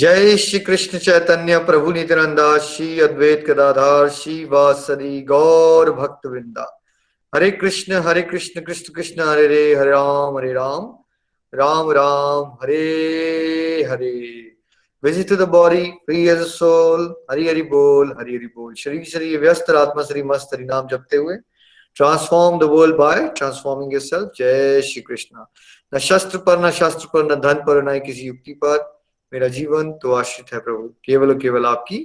जय श्री कृष्ण चैतन्य प्रभु नित्यानंदा श्री अद्वैत गदाधर श्री वासदि गौर भक्त वृंदा। हरे कृष्ण कृष्ण कृष्ण हरे राम राम राम हरे visit to the body free as a soul. Hari Hari बोल हरि हरि बोल। शरीर शरीर व्यस्त आत्मा श्री मस्त हरि नाम जपते हुए transform the world by transforming yourself. जय श्री कृष्ण। न शस्त्र पर न शास्त्र पर न धन पर न किसी युक्ति पर मेरा जीवन तो आश्रित है प्रभु केवल और केवल आपकी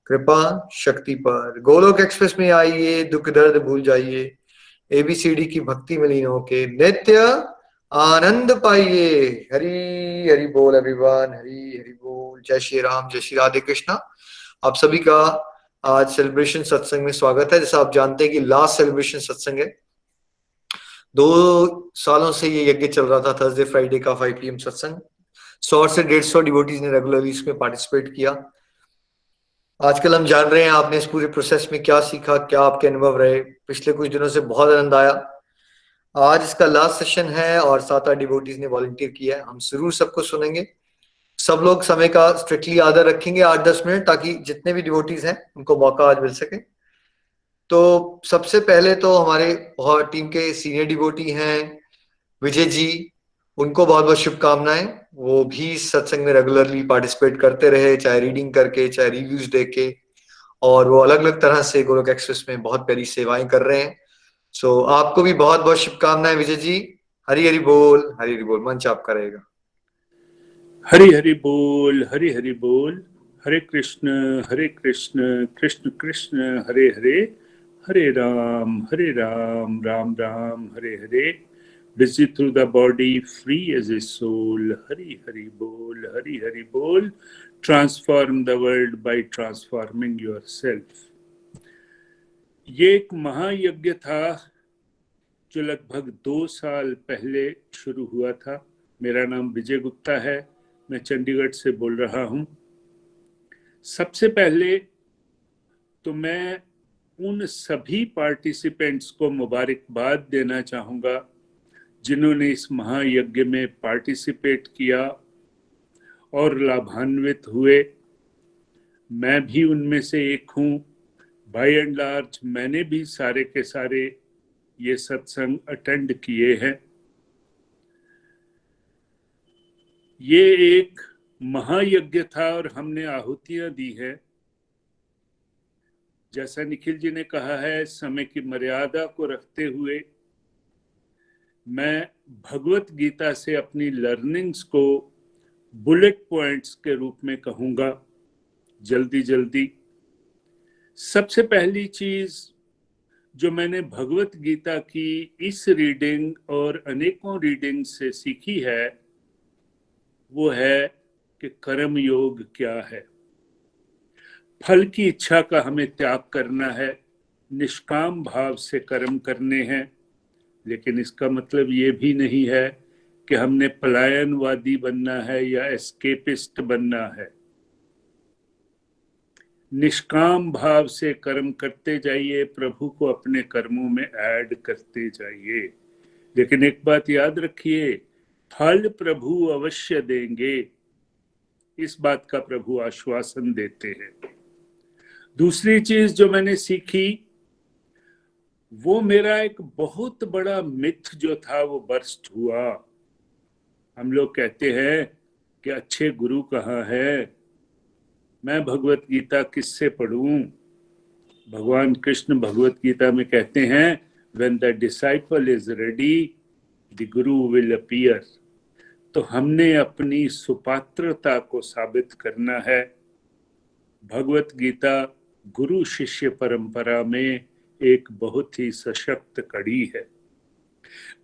कृपा शक्ति पर। गोलोक एक्सप्रेस में आइए, दुख दर्द भूल जाइए, एबीसीडी की भक्ति में लीन होके नित्य आनंद पाइए। हरि हरि बोल एवरीवन, हरि हरि बोल। जय श्री राम, जय श्री राधे कृष्णा। आप सभी का आज सेलिब्रेशन सत्संग में स्वागत है। जैसा आप जानते हैं कि लास्ट सेलिब्रेशन सत्संग है। 2 सालों से ये यज्ञ चल रहा था, थर्सडे फ्राइडे का 5 PM सत्संग। 100 से 150 डिवोटीज ने रेगुलरली इसमें पार्टिसिपेट किया। आजकल हम जान रहे हैं आपने इस पूरे प्रोसेस में क्या सीखा, क्या आपके अनुभव रहे। पिछले कुछ दिनों से बहुत आनंद आया। आज इसका लास्ट सेशन है और 7-8 डिवोटीज ने वॉलंटियर किया है। हम जरूर सबको सुनेंगे। सब लोग समय का स्ट्रिक्टली आदर रखेंगे, 8-10 मिनट, ताकि जितने भी डिवोटीज हैं उनको मौका आज मिल सके। तो सबसे पहले तो हमारे बहुत टीम के सीनियर डिवोटी हैं विजय जी, उनको बहुत बहुत शुभकामनाएं। वो भी सत्संग में रेगुलरली पार्टिसिपेट करते रहे, चाहे रीडिंग करके चाहे रिव्यूज देके, और वो अलग अलग तरह से गोलोक एक्सप्रेस में बहुत प्यारी सेवाएं कर रहे हैं। सो आपको भी बहुत बहुत शुभकामनाएं विजय जी। हरि हरि बोल हरि हरि बोल। मंच आपका रहेगा। हरि हरि बोल हरि हरि बोल। हरे कृष्ण कृष्ण कृष्ण हरे हरे, हरे Ram Ram Ram Hare Hare. Busy through the body, free as a soul. Hari Hari Bol. Transform the world by transforming yourself. ये एक महायज्ञ था जो लगभग 2 साल पहले शुरू हुआ था। मेरा नाम विजय गुप्ता है, मैं चंडीगढ़ से बोल रहा हूँ। सबसे पहले तो मैं उन सभी पार्टिसिपेंट्स को मुबारकबाद देना चाहूँगा जिन्होंने इस महायज्ञ में पार्टिसिपेट किया और लाभान्वित हुए। मैं भी उनमें से एक हूँ। बाय एंड लार्ज मैंने भी सारे के सारे ये सत्संग अटेंड किए हैं। ये एक महायज्ञ था और हमने आहुतियां दी है। जैसा निखिल जी ने कहा है, समय की मर्यादा को रखते हुए मैं भगवत गीता से अपनी लर्निंग्स को बुलेट पॉइंट्स के रूप में कहूंगा जल्दी। सबसे पहली चीज जो मैंने भगवत गीता की इस रीडिंग और अनेकों रीडिंग से सीखी है वो है कि कर्म योग क्या है। फल की इच्छा का हमें त्याग करना है, निष्काम भाव से कर्म करने हैं। लेकिन इसका मतलब ये भी नहीं है कि हमने पलायनवादी बनना है या एस्केपिस्ट बनना है। निष्काम भाव से कर्म करते जाइए, प्रभु को अपने कर्मों में ऐड करते जाइए। लेकिन एक बात याद रखिए, फल प्रभु अवश्य देंगे, इस बात का प्रभु आश्वासन देते हैं। दूसरी चीज जो मैंने सीखी वो मेरा एक बहुत बड़ा मिथ जो था वो बर्स्ट हुआ। हम लोग कहते हैं कि अच्छे गुरु कहाँ है, मैं भगवत गीता किससे पढ़ूं। भगवान कृष्ण भगवत गीता में कहते हैं when the disciple is ready the guru will appear। तो हमने अपनी सुपात्रता को साबित करना है। भगवत गीता गुरु शिष्य परंपरा में एक बहुत ही सशक्त कड़ी है।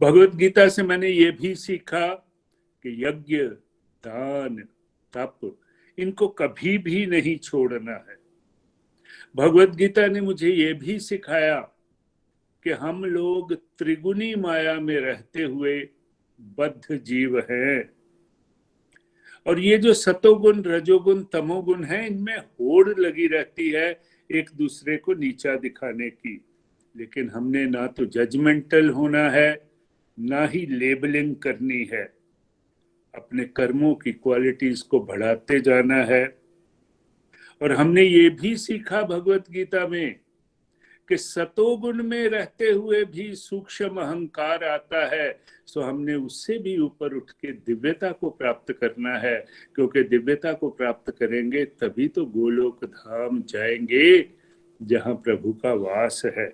भगवत गीता से मैंने ये भी सीखा कि यज्ञ, दान, तप इनको कभी भी नहीं छोड़ना है। भगवत गीता ने मुझे ये भी सिखाया कि हम लोग त्रिगुणी माया में रहते हुए बद्ध जीव हैं, और ये जो सतोगुण रजोगुण तमोगुण है इनमें होड़ लगी रहती है एक दूसरे को नीचा दिखाने की। लेकिन हमने ना तो जजमेंटल होना है ना ही लेबलिंग करनी है। अपने कर्मों की क्वालिटीज को बढ़ाते जाना है। और हमने ये भी सीखा भगवत गीता में कि सतोगुण में रहते हुए भी सूक्ष्म अहंकार आता है, सो हमने उससे भी ऊपर उठ के दिव्यता को प्राप्त करना है, क्योंकि दिव्यता को प्राप्त करेंगे तभी तो गोलोक धाम जाएंगे जहां प्रभु का वास है।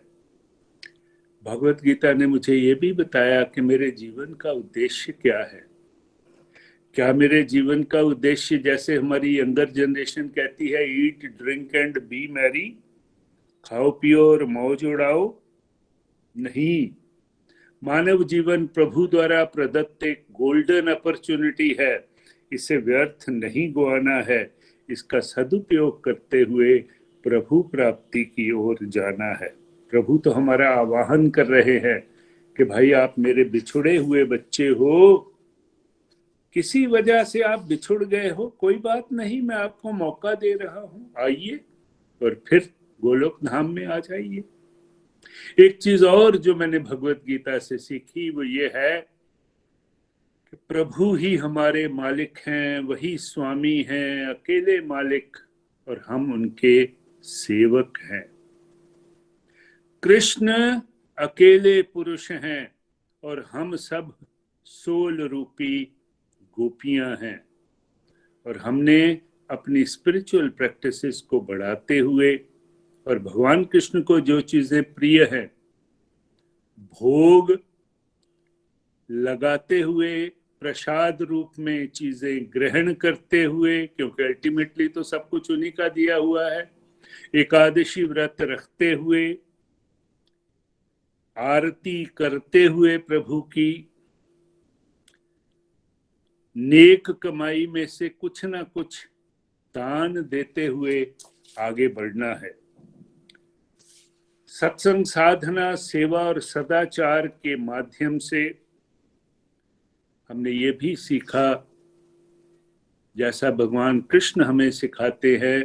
भगवत गीता ने मुझे ये भी बताया कि मेरे जीवन का उद्देश्य क्या है। क्या मेरे जीवन का उद्देश्य, जैसे हमारी यंगर जनरेशन कहती है, eat drink and B Mary, खाओ पियो और मौज उड़ाओ? नहीं। मानव जीवन प्रभु द्वारा प्रदत्त एक गोल्डन अपॉर्चुनिटी है, इसे व्यर्थ नहीं गवाना है, इसका सदुपयोग करते हुए प्रभु प्राप्ति की ओर जाना है। प्रभु तो हमारा आवाहन कर रहे हैं कि भाई आप मेरे बिछुड़े हुए बच्चे हो, किसी वजह से आप बिछुड़ गए हो, कोई बात नहीं, मैं आपको मौका दे रहा हूं, आइए और फिर गोलोक धाम में आ जाइए। एक चीज और जो मैंने भगवत गीता से सीखी वो ये है कि प्रभु ही हमारे मालिक हैं, वही स्वामी हैं, अकेले मालिक, और हम उनके सेवक हैं। कृष्ण अकेले पुरुष हैं और हम सब सोल रूपी गोपियां हैं। और हमने अपनी स्पिरिचुअल प्रैक्टिसेस को बढ़ाते हुए और भगवान कृष्ण को जो चीजें प्रिय हैं, भोग लगाते हुए, प्रसाद रूप में चीजें ग्रहण करते हुए, क्योंकि अल्टीमेटली तो सब कुछ उन्हीं का दिया हुआ है, एकादशी व्रत रखते हुए, आरती करते हुए प्रभु की, नेक कमाई में से कुछ ना कुछ दान देते हुए आगे बढ़ना है। सत्संग, साधना, सेवा और सदाचार के माध्यम से हमने ये भी सीखा, जैसा भगवान कृष्ण हमें सिखाते हैं,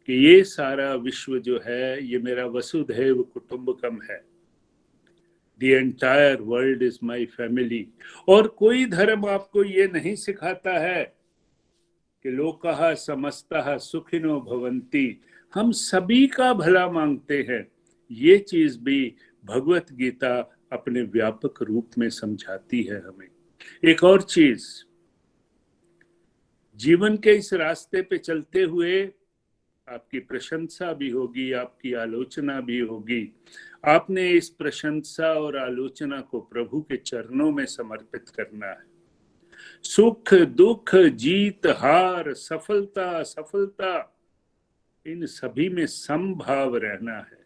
कि ये सारा विश्व जो है ये मेरा वसुधैव कुटुंबकम है। The entire world is my family। और कोई धर्म आपको ये नहीं सिखाता है कि लोकः समस्तः सुखिनो भवन्ति, हम सभी का भला मांगते हैं। ये चीज भी भगवत गीता अपने व्यापक रूप में समझाती है हमें। एक और चीज, जीवन के इस रास्ते पे चलते हुए आपकी प्रशंसा भी होगी, आपकी आलोचना भी होगी। आपने इस प्रशंसा और आलोचना को प्रभु के चरणों में समर्पित करना है। सुख दुख, जीत हार, सफलता असफलता, इन सभी में समभाव रहना है।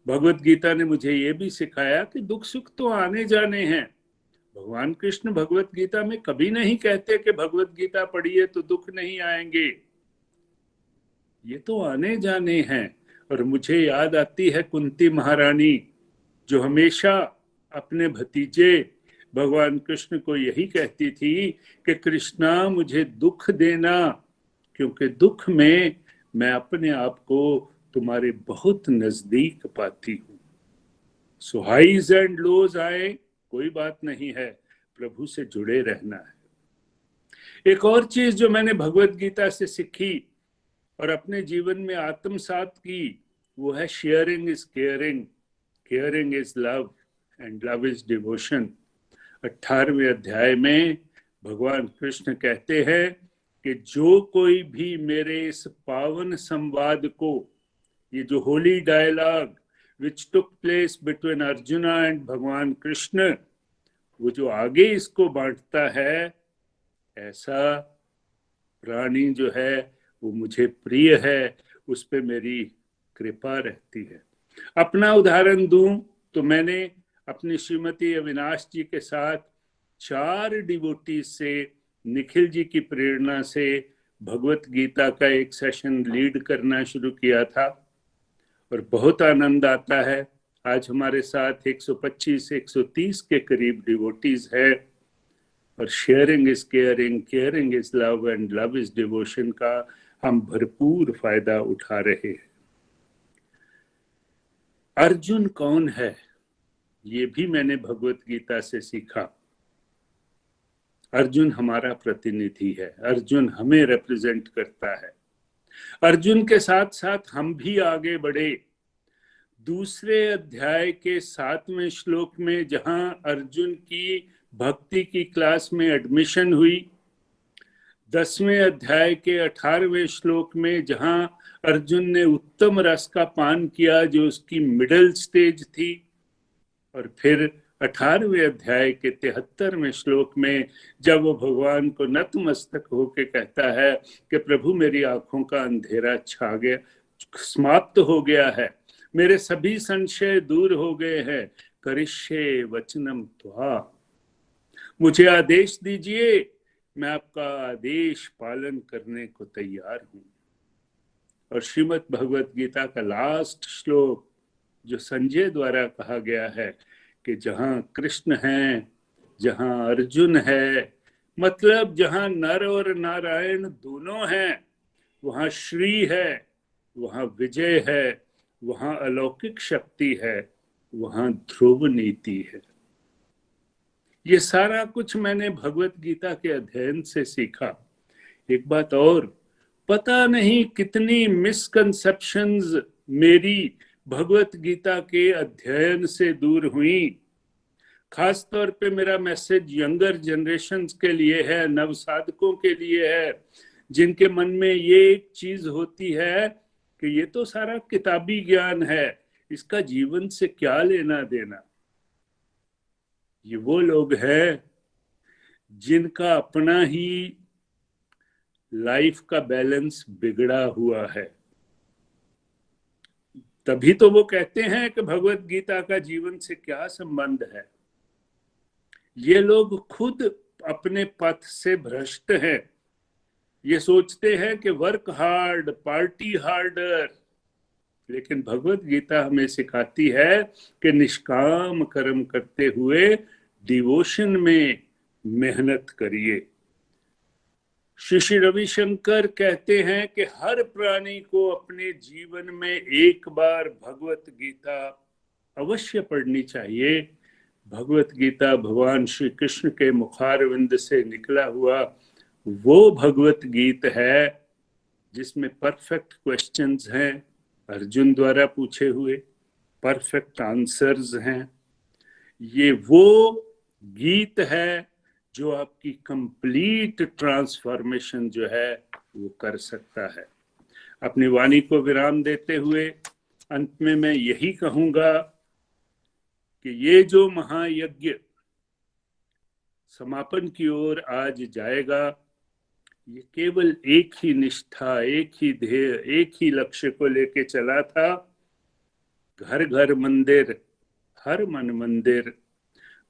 भगवत गीता ने मुझे ये भी सिखाया कि दुख सुख तो आने जाने हैं। भगवान कृष्ण भगवत गीता में कभी नहीं कहते कि भगवत गीता पढ़िए तो दुख नहीं आएंगे, ये तो आने जाने हैं। और मुझे याद आती है कुंती महारानी, जो हमेशा अपने भतीजे भगवान कृष्ण को यही कहती थी कि कृष्णा मुझे दुख देना, क्योंकि दुख में मैं अपने आप को तुम्हारे बहुत नजदीक पाती हूँ। सो हाइज एंड लोज आए, कोई बात नहीं है, प्रभु से जुड़े रहना है। एक और चीज जो मैंने भगवत गीता से सीखी और अपने जीवन में आत्मसात की, वो है sharing is caring, caring is love and love is devotion. 18वें अध्याय में भगवान कृष्ण कहते हैं कि जो कोई भी मेरे इस पावन संवाद को, ये जो holy dialogue which took place between Arjuna and भगवान कृष्ण, वो जो आगे इसको बांटता है, ऐसा प्राणी जो है वो मुझे प्रिय है, उस पे मेरी कृपा रहती है। अपना उदाहरण दूं तो मैंने अपनी श्रीमती अविनाश जी के साथ 4 डिवोटीज से, निखिल जी की प्रेरणा से भगवत गीता का एक सेशन लीड करना शुरू किया था और बहुत आनंद आता है। आज हमारे साथ 125-130 के करीब डिवोटीज है और sharing is caring, caring is love and love is devotion का हम भरपूर फायदा उठा रहे हैं। अर्जुन कौन है, ये भी मैंने भगवत गीता से सीखा। अर्जुन हमारा प्रतिनिधि है, अर्जुन हमें रिप्रेजेंट करता है। अर्जुन के साथ साथ हम भी आगे बढ़े। दूसरे अध्याय के 7वें श्लोक में जहां अर्जुन की भक्ति की क्लास में एडमिशन हुई, 10वें अध्याय के 18वें श्लोक में जहां अर्जुन ने उत्तम रस का पान किया जो उसकी मिडिल स्टेज थी, और फिर 18वें अध्याय के 73वें श्लोक में जब वो भगवान को नतमस्तक होकर कहता है कि प्रभु मेरी आंखों का अंधेरा छा गया, समाप्त हो गया है, मेरे सभी संशय दूर हो गए हैं, करिष्ये वचनम त्वा, मुझे आदेश दीजिए, मैं आपका आदेश पालन करने को तैयार हूं। और श्रीमद् भगवत गीता का लास्ट श्लोक जो संजय द्वारा कहा गया है कि जहां कृष्ण है, जहां अर्जुन है, मतलब जहां नर और नारायण दोनों हैं, वहां श्री है, वहां विजय है, वहां अलौकिक शक्ति है, वहां ध्रुव नीति है। ये सारा कुछ मैंने भगवत गीता के अध्ययन से सीखा। एक बात और, पता नहीं कितनी मिसकंसेप्शंस मेरी भगवत गीता के अध्ययन से दूर हुई। खास तौर पे मेरा मैसेज यंगर जनरेशन्स के लिए है, नवसाधकों के लिए है, जिनके मन में ये एक चीज होती है कि ये तो सारा किताबी ज्ञान है, इसका जीवन से क्या लेना देना। ये वो लोग हैं जिनका अपना ही लाइफ का बैलेंस बिगड़ा हुआ है। तभी तो वो कहते हैं कि भगवत गीता का जीवन से क्या संबंध है। ये लोग खुद अपने पथ से भ्रष्ट हैं। ये सोचते हैं कि वर्क हार्ड, पार्टी हार्डर, लेकिन भगवत गीता हमें सिखाती है कि निष्काम कर्म करते हुए डिवोशन में मेहनत करिए। श्री रविशंकर कहते हैं कि हर प्राणी को अपने जीवन में एक बार भगवत गीता अवश्य पढ़नी चाहिए। भगवत गीता भगवान श्री कृष्ण के मुखारविंद से निकला हुआ वो भगवत गीत है जिसमें परफेक्ट क्वेश्चंस हैं, अर्जुन द्वारा पूछे हुए परफेक्ट आंसर्स हैं। ये वो गीत है जो आपकी कंप्लीट ट्रांसफॉर्मेशन जो है वो कर सकता है। अपनी वाणी को विराम देते हुए अंत में मैं यही कहूंगा कि ये जो महायज्ञ समापन की ओर आज जाएगा, ये केवल एक ही निष्ठा, एक ही ध्येय, एक ही लक्ष्य को लेके चला था। घर घर मंदिर, हर मन मंदिर।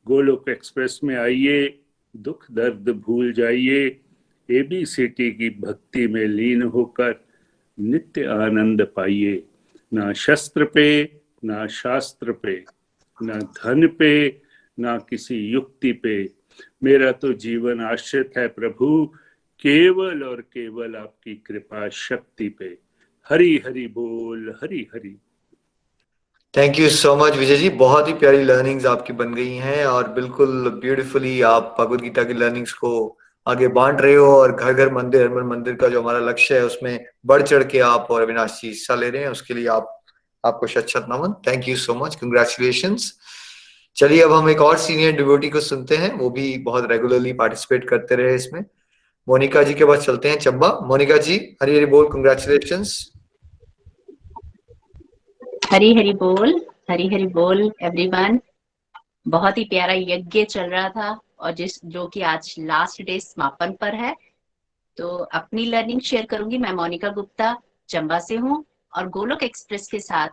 गोलोक एक्सप्रेस में आइए, दुख दर्द भूल जाइए, एबीसीटी की भक्ति में लीन होकर नित्य आनंद पाइए। ना शस्त्र पे, ना शास्त्र पे, ना धन पे, ना किसी युक्ति पे, मेरा तो जीवन आश्रित है प्रभु केवल और केवल आपकी कृपा शक्ति पे। हरि हरि बोल, Hari Hari. Thank you so much Vijay ji, बहुत ही प्यारी लर्निंग्स आपकी बन गई हैं और बिल्कुल ब्यूटीफुली आप भगवत गीता की लर्निंग्स को आगे बांट रहे हो और घर घर मंदिर, हर मन मंदिर का जो हमारा लक्ष्य है उसमें बढ़ चढ़ के आप और अविनाश जी हिस्सा ले रहे हैं। उसके लिए आपको शत नमन। Thank you so much, congratulations. चलिए अब हम एक और सीनियर डिवोटी को सुनते हैं, वो भी बहुत रेगुलरली पार्टिसिपेट करते रहे इसमें। मोनिका जी के पास चलते हैं। चंबा, मोनिका जी, हरी हरी बोल, कंग्रेचुलेशंस। हरी हरी बोल, हरी हरी बोल एवरीवन। बहुत ही प्यारा यज्ञ चल रहा था और जो कि आज लास्ट डे समापन पर है। तो अपनी लर्निंग शेयर करूंगी। मैं मोनिका गुप्ता चंबा से हूँ और गोलोक एक्सप्रेस के साथ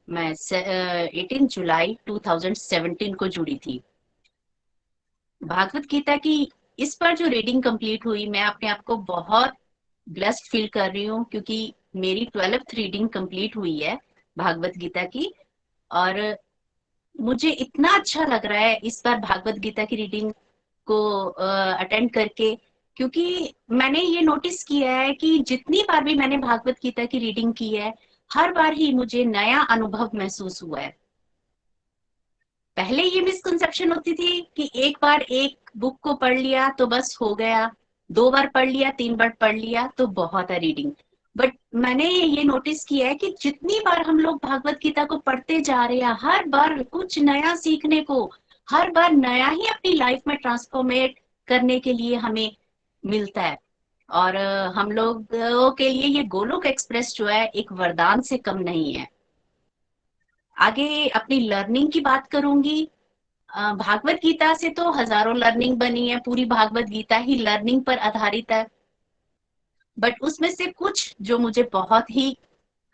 मैं 18 जुलाई 2017 को जुड़ी थी। भागवत गीता की इस पर जो रीडिंग कंप्लीट हुई, मैं अपने आप को बहुत ब्लेस्ड फील कर रही हूँ क्योंकि मेरी 12th रीडिंग कंप्लीट हुई है भागवत गीता की और मुझे इतना अच्छा लग रहा है इस बार भागवत गीता की रीडिंग को अटेंड करके, क्योंकि मैंने ये नोटिस किया है कि जितनी बार भी मैंने भागवत गीता की रीडिंग की है, हर बार ही मुझे नया अनुभव महसूस हुआ है। पहले ये मिसकंसेप्शन होती थी कि एक बार एक बुक को पढ़ लिया तो बस हो गया, 2 बार पढ़ लिया, 3 बार पढ़ लिया तो बहुत है रीडिंग। बट मैंने ये नोटिस किया है कि जितनी बार हम लोग भागवत गीता को पढ़ते जा रहे हैं, हर बार कुछ नया सीखने को, हर बार नया ही अपनी लाइफ में ट्रांसफॉर्मेट करने के लिए हमें मिलता है। और हम लोगों के लिए ये गोलोक एक्सप्रेस जो है एक वरदान से कम नहीं है। आगे अपनी लर्निंग की बात करूंगी। भागवत गीता से तो हजारों लर्निंग बनी है, पूरी भागवत गीता ही लर्निंग पर आधारित है। बट उसमें से कुछ जो मुझे बहुत ही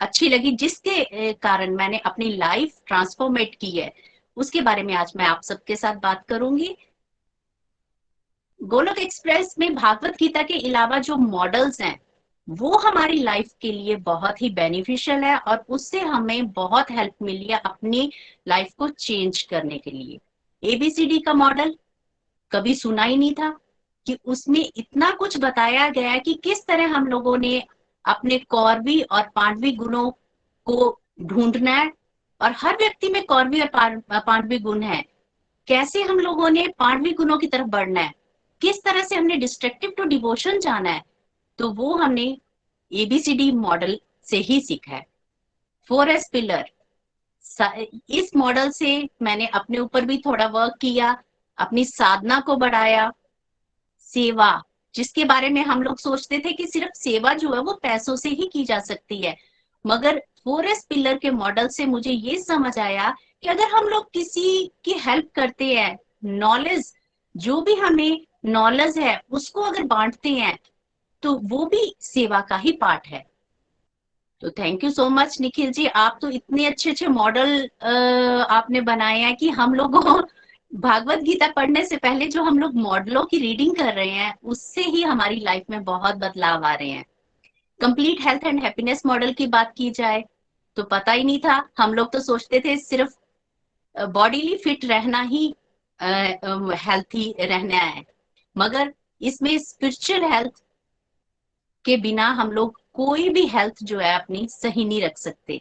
अच्छी लगी, जिसके कारण मैंने अपनी लाइफ ट्रांसफॉर्मेट की है, उसके बारे में आज मैं आप सबके साथ बात करूंगी। गोलोक एक्सप्रेस में भागवत गीता के अलावा जो मॉडल्स हैं वो हमारी लाइफ के लिए बहुत ही बेनिफिशियल है और उससे हमें बहुत हेल्प मिली है अपनी लाइफ को चेंज करने के लिए। एबीसीडी का मॉडल कभी सुना ही नहीं था कि उसमें इतना कुछ बताया गया है कि किस तरह हम लोगों ने अपने कौरवी और पांडवी गुणों को ढूंढना है, और हर व्यक्ति में कौरवी और पांडवी गुण है। कैसे हम लोगों ने पांडवी गुणों की तरफ बढ़ना है, किस तरह से हमने डिस्ट्रक्टिव टू डिवोशन जाना है, तो वो हमने एबीसीडी मॉडल से ही सीखा है। 4S पिलर, इस मॉडल से मैंने अपने ऊपर भी थोड़ा वर्क किया, अपनी साधना को बढ़ाया। सेवा, जिसके बारे में हम लोग सोचते थे कि सिर्फ सेवा जो है वो पैसों से ही की जा सकती है, मगर 4S पिलर के मॉडल से मुझे ये समझ आया कि अगर हम लोग किसी की हेल्प करते हैं, नॉलेज, जो भी हमें नॉलेज है उसको अगर बांटते हैं तो वो भी सेवा का ही पार्ट है। तो thank you so much Nikhil ji, आप तो इतने अच्छे अच्छे मॉडल आपने बनाए हैं कि हम लोगों भागवत गीता पढ़ने से पहले जो हम लोग मॉडलों की रीडिंग कर रहे हैं उससे ही हमारी लाइफ में बहुत बदलाव आ रहे हैं। Complete health and happiness model की बात की जाए तो पता ही नहीं था, हम लोग तो सोचते थे सिर्फ बॉडीली फिट रहना ही हेल्थी रहना है, मगर इसमें स्पिरिचुअल हेल्थ के बिना हम लोग कोई भी हेल्थ जो है अपनी सही नहीं रख सकते।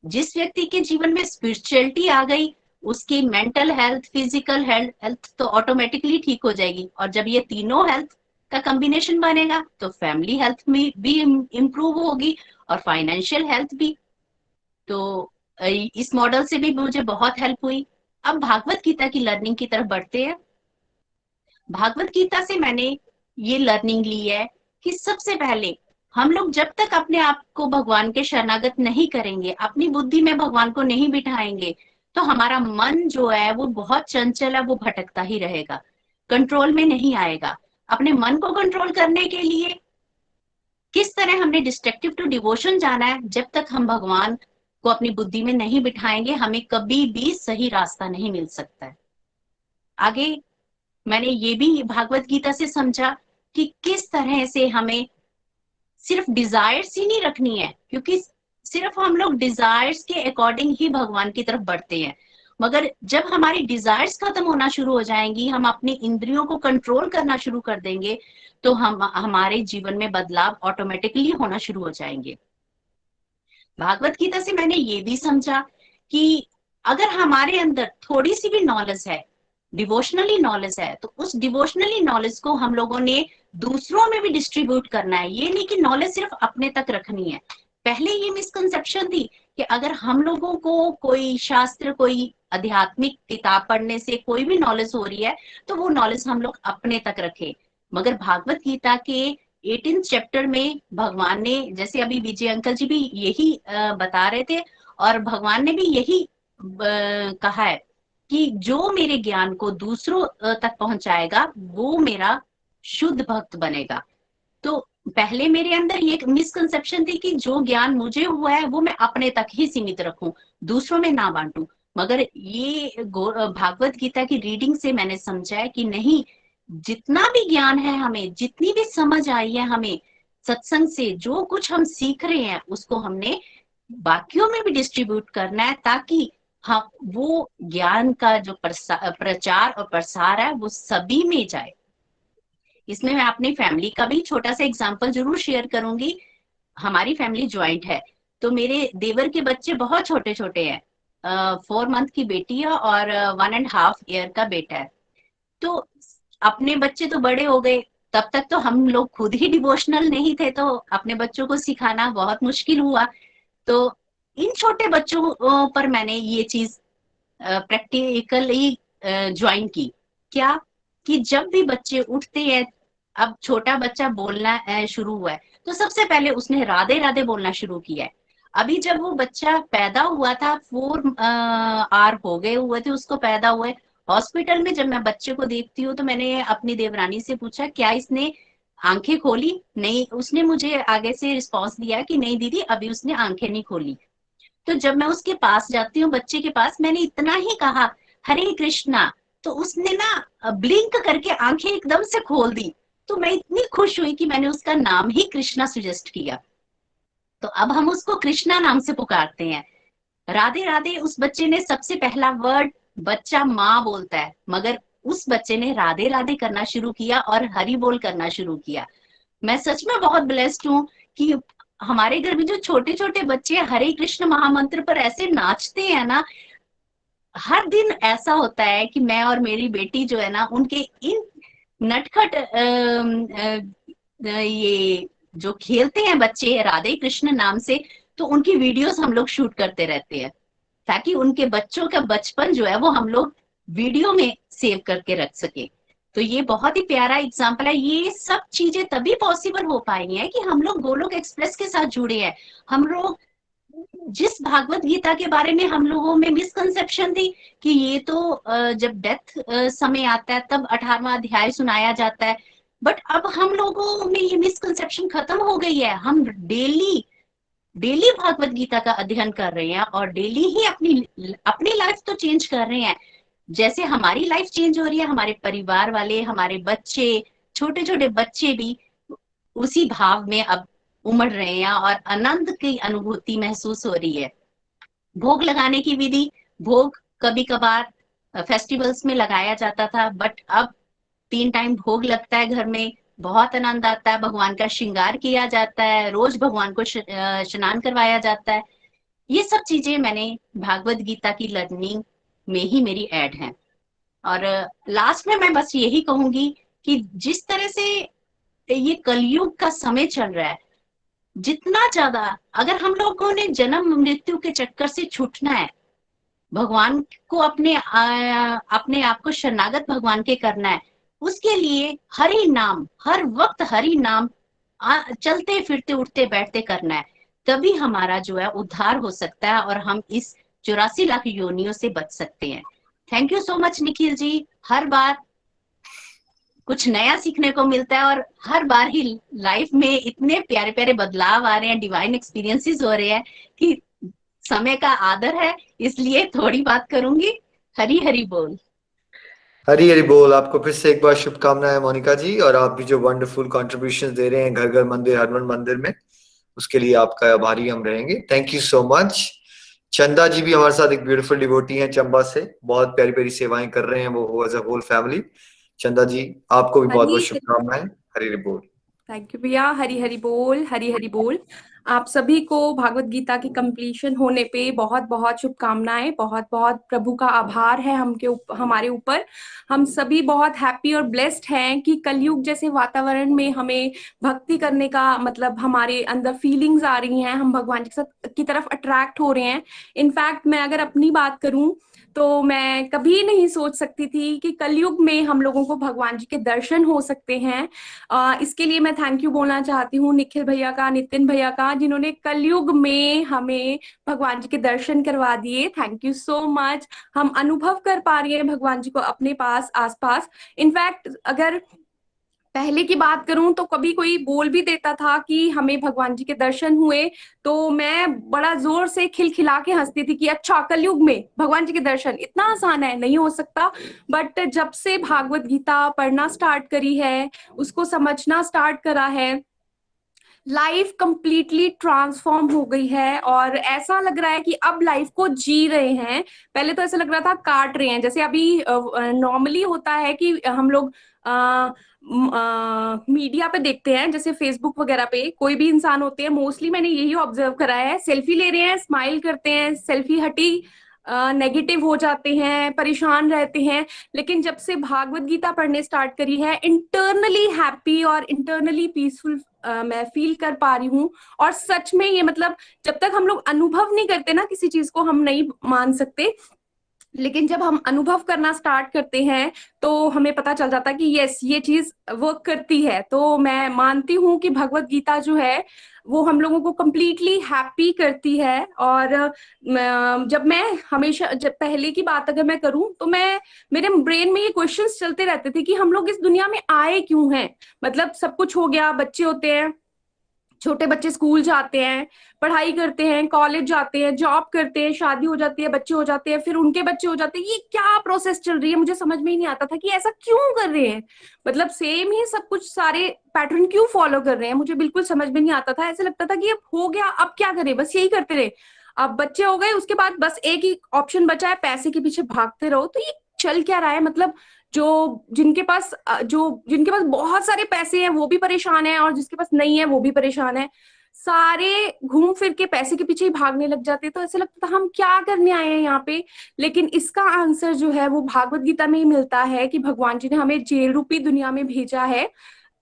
जिस व्यक्ति के जीवन में स्पिरिचुअलिटी आ गई उसकी मेंटल हेल्थ, फिजिकल हेल्थ तो ऑटोमेटिकली ठीक हो जाएगी, और जब ये तीनों हेल्थ का कॉम्बिनेशन बनेगा तो फैमिली हेल्थ में भी इम्प्रूव होगी और फाइनेंशियल हेल्थ भी। तो इस मॉडल से भी मुझे बहुत हेल्प हुई। अब भागवत गीता की लर्निंग की तरफ बढ़ते हैं। भागवत गीता से मैंने ये लर्निंग ली है कि सबसे पहले हम लोग जब तक अपने आप को भगवान के शरणागत नहीं करेंगे, अपनी बुद्धि में भगवान को नहीं बिठाएंगे, तो हमारा मन जो है वो बहुत चंचल है, वो भटकता ही रहेगा, कंट्रोल में नहीं आएगा। अपने मन को कंट्रोल करने के लिए किस तरह हमने डिस्ट्रक्टिव टू डिवोशन जाना है, जब तक हम भगवान को अपनी बुद्धि में नहीं बिठाएंगे हमें कभी भी सही रास्ता नहीं मिल सकता है। आगे मैंने ये भी भागवत गीता से समझा कि किस तरह से हमें सिर्फ डिजायर्स ही नहीं रखनी है, क्योंकि सिर्फ हम लोग डिजायर्स के अकॉर्डिंग ही भगवान की तरफ बढ़ते हैं, मगर जब हमारी डिजायर्स खत्म होना शुरू हो जाएंगी, हम अपनी इंद्रियों को कंट्रोल करना शुरू कर देंगे, तो हमारे जीवन में बदलाव ऑटोमेटिकली होना शुरू हो जाएंगे। भागवत गीता से मैंने ये भी समझा कि अगर हमारे अंदर थोड़ी सी भी नॉलेज है, डिवोशनली नॉलेज है, तो उस डिवोशनली नॉलेज को हम लोगों ने दूसरों में भी डिस्ट्रीब्यूट करना है। ये नहीं कि नॉलेज सिर्फ अपने तक रखनी है। पहले ये मिसकंसेप्शन थी कि अगर हम लोगों को कोई शास्त्र, कोई आध्यात्मिक किताब पढ़ने से कोई भी नॉलेज हो रही है तो वो नॉलेज हम लोग अपने तक रखें, मगर भागवत गीता के 18 चैप्टर में भगवान ने, जैसे अभी विजय अंकल जी भी यही बता रहे थे, और भगवान ने भी यही कहा है कि जो मेरे ज्ञान को दूसरों तक पहुंचाएगा वो मेरा शुद्ध भक्त बनेगा। तो पहले मेरे अंदर ये मिसकंसेप्शन थी कि जो ज्ञान मुझे हुआ है वो मैं अपने तक ही सीमित रखूं, दूसरों में ना बांटूं, मगर ये भागवत गीता की रीडिंग से मैंने समझा है कि नहीं, जितना भी ज्ञान है हमें, जितनी भी समझ आई है हमें सत्संग से, जो कुछ हम सीख रहे हैं उसको हमने बाकियों में भी डिस्ट्रीब्यूट करना है, ताकि हाँ वो ज्ञान का जो प्रचार और प्रसार है वो सभी में जाए। इसमें मैं अपनी फैमिली का भी छोटा सा एग्जांपल जरूर शेयर करूंगी। हमारी फैमिली ज्वाइंट है, तो मेरे देवर के बच्चे बहुत छोटे छोटे हैं, 4 मंथ की बेटी है और 1.5 ईयर का बेटा है। तो अपने बच्चे तो बड़े हो गए, तब तक तो हम लोग खुद ही डिवोशनल नहीं थे, तो अपने बच्चों को सिखाना बहुत मुश्किल हुआ। तो इन छोटे बच्चों पर मैंने ये चीज प्रैक्टिकली ज्वाइन की। क्या कि जब भी बच्चे उठते हैं, अब छोटा बच्चा बोलना शुरू हुआ है, तो सबसे पहले उसने राधे राधे बोलना शुरू किया है। अभी जब वो बच्चा पैदा हुआ था, 4 आवर हो गए हुए थे उसको पैदा हुए, हॉस्पिटल में जब मैं बच्चे को देखती हूँ तो मैंने अपनी देवरानी से पूछा क्या इसने आंखें खोली? नहीं, उसने मुझे आगे से रिस्पॉन्स दिया कि नहीं दीदी, अभी उसने आंखें नहीं खोली। तो जब मैं उसके पास जाती हूँ, बच्चे के पास, मैंने इतना ही कहा हरे कृष्णा, तो उसने ना ब्लिंक करके आंखें एकदम से खोल दी। तो मैं इतनी खुश हुई कि मैंने उसका नाम ही कृष्णा सजेस्ट किया। तो अब हम उसको कृष्णा नाम से पुकारते हैं। राधे राधे उस बच्चे ने सबसे पहला वर्ड, बच्चा माँ बोलता है, मगर उस बच्चे ने राधे राधे करना शुरू किया और हरि बोल करना शुरू किया। मैं सच में बहुत ब्लेस्ड हूँ कि हमारे घर में जो छोटे छोटे बच्चे हरे कृष्ण महामंत्र पर ऐसे नाचते हैं ना, हर दिन ऐसा होता है कि मैं और मेरी बेटी जो है ना, उनके इन नटखट ये जो खेलते हैं बच्चे राधे कृष्ण नाम से, तो उनकी वीडियोस हम लोग शूट करते रहते हैं, ताकि उनके बच्चों का बचपन जो है वो हम लोग वीडियो में सेव करके रख सके। तो ये बहुत ही प्यारा एग्जाम्पल है। ये सब चीजें तभी पॉसिबल हो पाई हैं कि हम लोग गोलोक एक्सप्रेस के साथ जुड़े हैं। हम लोग जिस भागवत गीता के बारे में हम लोगों में मिसकंसेप्शन थी कि ये तो जब डेथ समय आता है तब 18वां अध्याय सुनाया जाता है, बट अब हम लोगों में ये मिसकंसेप्शन खत्म हो गई है। हम डेली डेली भागवत गीता का अध्ययन कर रहे हैं और डेली ही अपनी अपनी लाइफ तो चेंज कर रहे हैं। जैसे हमारी लाइफ चेंज हो रही है, हमारे परिवार वाले, हमारे बच्चे, छोटे छोटे बच्चे भी उसी भाव में अब उमड़ रहे हैं और आनंद की अनुभूति महसूस हो रही है। भोग लगाने की विधि, भोग कभी कभार फेस्टिवल्स में लगाया जाता था, बट अब 3 टाइम भोग लगता है घर में, बहुत आनंद आता है। भगवान का श्रृंगार किया जाता है, रोज भगवान को स्नान करवाया जाता है। ये सब चीजें मैंने भागवत गीता की लर्निंग में ही मेरी ऐड है। और लास्ट में मैं बस यही कहूंगी कि जिस तरह से ये कलयुग का समय चल रहा है, जितना ज्यादा अगर हम लोगों ने जन्म मृत्यु के चक्कर से छूटना है, भगवान को अपने आप को शरणागत भगवान के करना है, उसके लिए हरि नाम, हर वक्त हरि नाम चलते फिरते उठते बैठते करना है। तभी हमारा जो है उद्धार हो सकता है और हम इस 84 लाख योनियों से बच सकते हैं। Thank you so much Nikhil ji. हर बार कुछ नया सीखने को मिलता है और हर बार ही लाइफ में इतने प्यारे प्यारे बदलाव आ रहे हैं, डिवाइन एक्सपीरियंसेस हो रहे हैं कि समय का आदर है, इसलिए थोड़ी बात करूंगी। हरी हरी बोल। हरी हरी बोल। आपको फिर से एक बार शुभकामनाएं मोनिका जी, और आप भी जो वंडरफुल कंट्रीब्यूशन दे रहे हैं घर घर मंदिर हनुमान मंदिर में, उसके लिए आपका आभारी हम रहेंगे। Thank you so much. चंदा जी भी हमारे साथ एक ब्यूटीफुल डिवोटी हैं चंबा से, बहुत प्यारी प्यारी सेवाएं कर रहे हैं वो एज अ होल फैमिली। चंदा जी आपको भी बहुत बहुत शुभकामनाएं। हरी हरी बोल। थैंक यू भैया। हरी हरी बोल, हरी हरी बोल। आप सभी को भागवत गीता की कंप्लीशन होने पे बहुत बहुत शुभकामनाएं, बहुत बहुत प्रभु का आभार है हमारे ऊपर। हम सभी बहुत हैप्पी और ब्लेस्ड हैं कि कलयुग जैसे वातावरण में हमें भक्ति करने का मतलब हमारे अंदर फीलिंग्स आ रही हैं, हम भगवान के साथ की तरफ अट्रैक्ट हो रहे हैं। इनफैक्ट मैं अगर अपनी बात करूं तो मैं कभी नहीं सोच सकती थी कि कलयुग में हम लोगों को भगवान जी के दर्शन हो सकते हैं। इसके लिए मैं थैंक यू बोलना चाहती हूँ निखिल भैया का, नितिन भैया का, जिन्होंने कलयुग में हमें भगवान जी के दर्शन करवा दिए। Thank you so much. हम अनुभव कर पा रहे हैं भगवान जी को अपने पास, आसपास। इनफैक्ट अगर पहले की बात करूं तो कभी कोई बोल भी देता था कि हमें भगवान जी के दर्शन हुए, तो मैं बड़ा जोर से खिलखिला के हंसती थी कि अच्छा कलयुग में भगवान जी के दर्शन इतना आसान है, नहीं हो सकता। बट जब से भागवत गीता पढ़ना स्टार्ट करी है, उसको समझना स्टार्ट करा है, लाइफ कंप्लीटली ट्रांसफॉर्म हो गई है और ऐसा लग रहा है कि अब लाइफ को जी रहे हैं। पहले तो ऐसा लग रहा था काट रहे हैं। जैसे अभी नॉर्मली होता है कि हम लोग मीडिया पे देखते हैं, जैसे फेसबुक वगैरह पे कोई भी इंसान होते हैं, मोस्टली मैंने यही ऑब्जर्व करा है, सेल्फी ले रहे हैं, स्माइल करते हैं, सेल्फी हटी नेगेटिव हो जाते हैं, परेशान रहते हैं। लेकिन जब से भागवत गीता पढ़ने स्टार्ट करी है, इंटरनली हैप्पी और इंटरनली पीसफुल मैं फील कर पा रही हूँ। और सच में ये मतलब जब तक हम लोग अनुभव नहीं करते ना किसी चीज को, हम नहीं मान सकते। लेकिन जब हम अनुभव करना स्टार्ट करते हैं तो हमें पता चल जाता है कि यस, ये चीज वर्क करती है। तो मैं मानती हूँ कि भगवत गीता जो है वो हम लोगों को कंप्लीटली हैप्पी करती है। और जब मैं हमेशा, जब पहले की बात अगर मैं करूं तो मैं, मेरे ब्रेन में ये क्वेश्चंस चलते रहते थे कि हम लोग इस दुनिया में आए क्यों हैं। मतलब सब कुछ हो गया, बच्चे होते हैं, छोटे बच्चे स्कूल जाते हैं, पढ़ाई करते हैं, कॉलेज जाते हैं, जॉब करते हैं, शादी हो जाती है, बच्चे हो जाते हैं, फिर उनके बच्चे हो जाते हैं। ये क्या प्रोसेस चल रही है, मुझे समझ में ही नहीं आता था कि ऐसा क्यों कर रहे हैं। मतलब सेम ही सब कुछ, सारे पैटर्न क्यों फॉलो कर रहे हैं, मुझे बिल्कुल समझ में नहीं आता था। ऐसा लगता था कि अब हो गया, अब क्या करें, बस यही करते रहे। अब बच्चे हो गए, उसके बाद बस एक ही ऑप्शन बचा है, पैसे के पीछे भागते रहो। तो ये चल क्या रहा है, मतलब जिनके पास बहुत सारे पैसे हैं वो भी परेशान है, और जिसके पास नहीं है वो भी परेशान है। सारे घूम फिर के पैसे के पीछे ही भागने लग जाते। तो ऐसा लगता था हम क्या करने आए हैं यहाँ पे। लेकिन इसका आंसर जो है वो भागवत गीता में ही मिलता है कि भगवान जी ने हमें जेल रूपी दुनिया में भेजा है,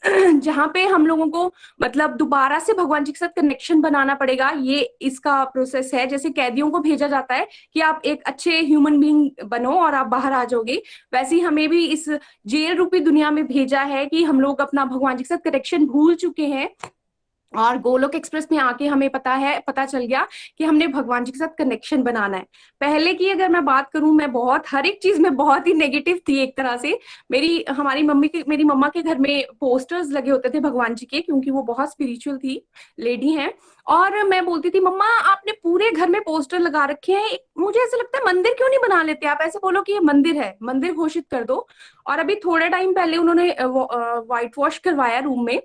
जहां पे हम लोगों को मतलब दोबारा से भगवान जी के साथ कनेक्शन बनाना पड़ेगा। ये इसका प्रोसेस है। जैसे कैदियों को भेजा जाता है कि आप एक अच्छे ह्यूमन बीइंग बनो और आप बाहर आ जाओगे, वैसे ही हमें भी इस जेल रूपी दुनिया में भेजा है कि हम लोग अपना भगवान जी के साथ कनेक्शन भूल चुके हैं। और गोलोक एक्सप्रेस में आके हमें पता चल गया कि हमने भगवान जी के साथ कनेक्शन बनाना है। पहले की अगर मैं बात करूं, मैं हर एक चीज में बहुत ही नेगेटिव थी एक तरह से। मेरी मम्मा के घर में पोस्टर्स लगे होते थे भगवान जी के, क्योंकि वो बहुत स्पिरिचुअल थी, लेडी हैं। और मैं बोलती थी, मम्मा आपने पूरे घर में पोस्टर लगा रखे हैं, मुझे ऐसा लगता है मंदिर क्यों नहीं बना लेते आप, ऐसे बोलो कि ये मंदिर है, मंदिर घोषित कर दो। और अभी थोड़े टाइम पहले उन्होंने व्हाइट वॉश करवाया रूम में,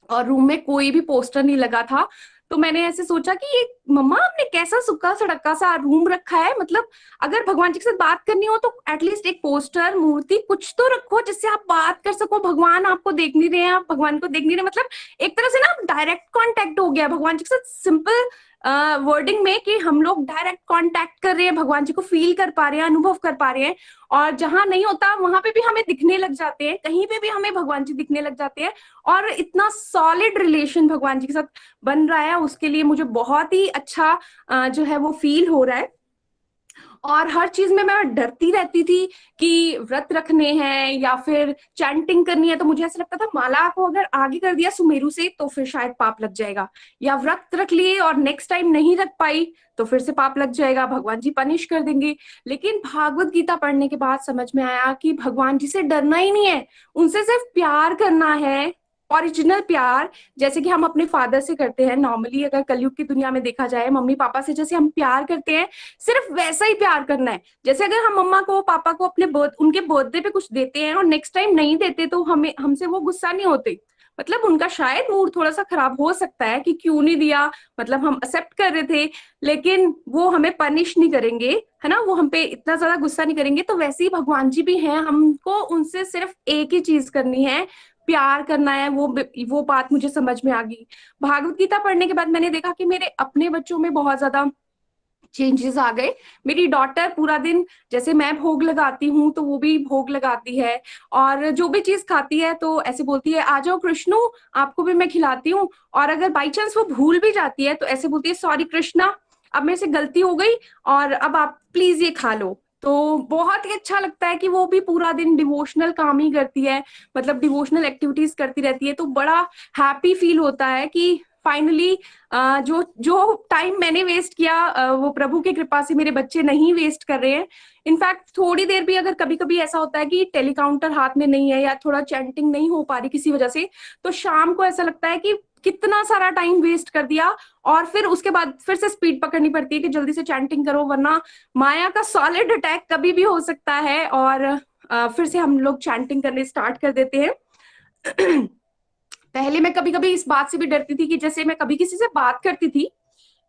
और रूम में कोई भी पोस्टर नहीं लगा था। तो मैंने ऐसे सोचा कि ये मम्मा आपने कैसा सूखा सड़का सा रूम रखा है। मतलब अगर भगवान जी के साथ बात करनी हो तो एटलीस्ट एक पोस्टर, मूर्ति कुछ तो रखो जिससे आप बात कर सको। भगवान आपको देख नहीं रहे हैं, आप भगवान को देख नहीं रहे, मतलब एक तरह से ना डायरेक्ट कांटेक्ट हो गया भगवान जी के साथ। सिंपल वर्डिंग में कि हम लोग डायरेक्ट कांटेक्ट कर रहे हैं, भगवान जी को फील कर पा रहे हैं, अनुभव कर पा रहे हैं। और जहां नहीं होता वहां पे भी हमें दिखने लग जाते हैं, कहीं पे भी हमें भगवान जी दिखने लग जाते हैं। और इतना सॉलिड रिलेशन भगवान जी के साथ बन रहा है, उसके लिए मुझे बहुत ही अच्छा जो है वो फील हो रहा है। और हर चीज में मैं डरती रहती थी कि व्रत रखने हैं या फिर चैंटिंग करनी है, तो मुझे ऐसा लगता था माला को अगर आगे कर दिया सुमेरु से तो फिर शायद पाप लग जाएगा, या व्रत रख लिए और नेक्स्ट टाइम नहीं रख पाई तो फिर से पाप लग जाएगा, भगवान जी पनिश कर देंगे। लेकिन भागवत गीता पढ़ने के बाद समझ में आया कि भगवान जी से डरना ही नहीं है, उनसे सिर्फ प्यार करना है, ओरिजिनल प्यार, जैसे कि हम अपने फादर से करते हैं नॉर्मली। अगर कलयुग की दुनिया में देखा जाए, मम्मी पापा से जैसे हम प्यार करते हैं, सिर्फ वैसा ही प्यार करना है। जैसे अगर हम मम्मा को पापा को उनके बर्थडे पे कुछ देते हैं और नेक्स्ट टाइम नहीं देते तो हमसे वो गुस्सा नहीं होते। मतलब उनका शायद मूड थोड़ा सा खराब हो सकता है कि क्यों नहीं दिया, मतलब हम एक्सेप्ट कर रहे थे, लेकिन वो हमें पनिश नहीं करेंगे, है ना, वो हम पे इतना ज्यादा गुस्सा नहीं करेंगे। तो वैसे ही भगवान जी भी हैं, हमको उनसे सिर्फ एक ही चीज करनी है, प्यार करना है। वो बात मुझे समझ में आ गई। भागवत गीता पढ़ने के बाद मैंने देखा कि मेरे अपने बच्चों में बहुत ज्यादा चेंजेस आ गए। मेरी डॉटर पूरा दिन, जैसे मैं भोग लगाती हूँ तो वो भी भोग लगाती है, और जो भी चीज खाती है तो ऐसे बोलती है आ जाओ कृष्णु आपको भी मैं खिलाती हूँ। और अगर बाई चांस वो भूल भी जाती है तो ऐसे बोलती है सॉरी कृष्णा, अब मेरे से गलती हो गई और अब आप प्लीज ये खा लो। तो बहुत ही अच्छा लगता है कि वो भी पूरा दिन डिवोशनल काम ही करती है, मतलब डिवोशनल एक्टिविटीज करती रहती है। तो बड़ा हैप्पी फील होता है कि फाइनली जो टाइम मैंने वेस्ट किया वो प्रभु की कृपा से मेरे बच्चे नहीं वेस्ट कर रहे हैं। इनफैक्ट थोड़ी देर भी अगर कभी कभी ऐसा होता है कि टेलीकाउंटर हाथ में नहीं है या थोड़ा चैंटिंग नहीं हो पा रही किसी वजह से, तो शाम को ऐसा लगता है कि कितना सारा टाइम वेस्ट कर दिया, और फिर उसके बाद फिर से स्पीड पकड़नी पड़ती है कि जल्दी से चैंटिंग करो, वरना माया का सॉलिड अटैक कभी भी हो सकता है। और फिर से हम लोग चैंटिंग करने स्टार्ट कर देते हैं। पहले मैं कभी कभी इस बात से भी डरती थी कि जैसे मैं कभी किसी से बात करती थी,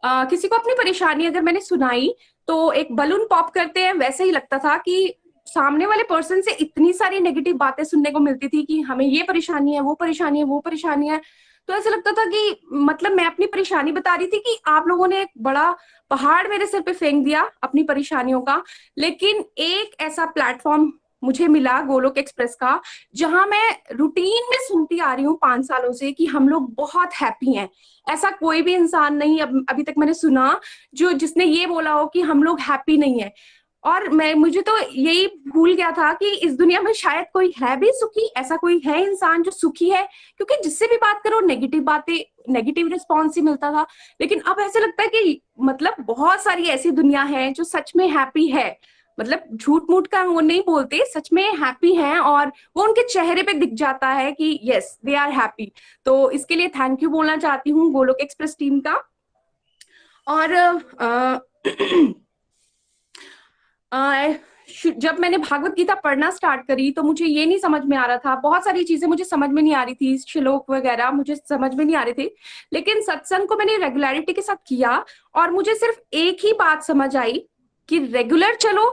किसी को अपनी परेशानी अगर मैंने सुनाई तो एक बलून पॉप करते हैं वैसे ही लगता था कि सामने वाले पर्सन से इतनी सारी नेगेटिव बातें सुनने को मिलती थी कि हमें ये परेशानी है, वो परेशानी है, वो परेशानी है। तो ऐसा लगता था कि मतलब मैं अपनी परेशानी बता रही थी कि आप लोगों ने एक बड़ा पहाड़ मेरे सिर पे फेंक दिया अपनी परेशानियों का। लेकिन एक ऐसा प्लेटफॉर्म मुझे मिला गोलोक एक्सप्रेस का, जहां मैं रूटीन में सुनती आ रही हूँ 5 सालों से कि हम लोग बहुत हैप्पी हैं। ऐसा कोई भी इंसान नहीं अभी तक मैंने सुना जिसने ये बोला हो कि हम लोग हैप्पी नहीं है। और मुझे तो यही भूल गया था कि इस दुनिया में शायद कोई है भी सुखी, ऐसा कोई है इंसान जो सुखी है, क्योंकि जिससे भी बात करो नेगेटिव बातें, नेगेटिव रिस्पॉन्स ही मिलता था। लेकिन अब ऐसे लगता है कि मतलब बहुत सारी ऐसी दुनिया है जो सच में हैप्पी है, मतलब झूठ मूठ का वो नहीं बोलते, सच में हैप्पी हैं और वो उनके चेहरे पे दिख जाता है कि यस दे आर हैप्पी। तो इसके लिए थैंक यू बोलना चाहती हूँ गोलोक एक्सप्रेस टीम का। और जब मैंने भागवत गीता पढ़ना स्टार्ट करी तो मुझे ये नहीं समझ में आ रहा था, बहुत सारी चीजें मुझे समझ में नहीं आ रही थी, श्लोक वगैरह मुझे समझ में नहीं आ रहे थे। लेकिन सत्संग को मैंने रेगुलरिटी के साथ किया और मुझे सिर्फ एक ही बात समझ आई कि रेगुलर चलो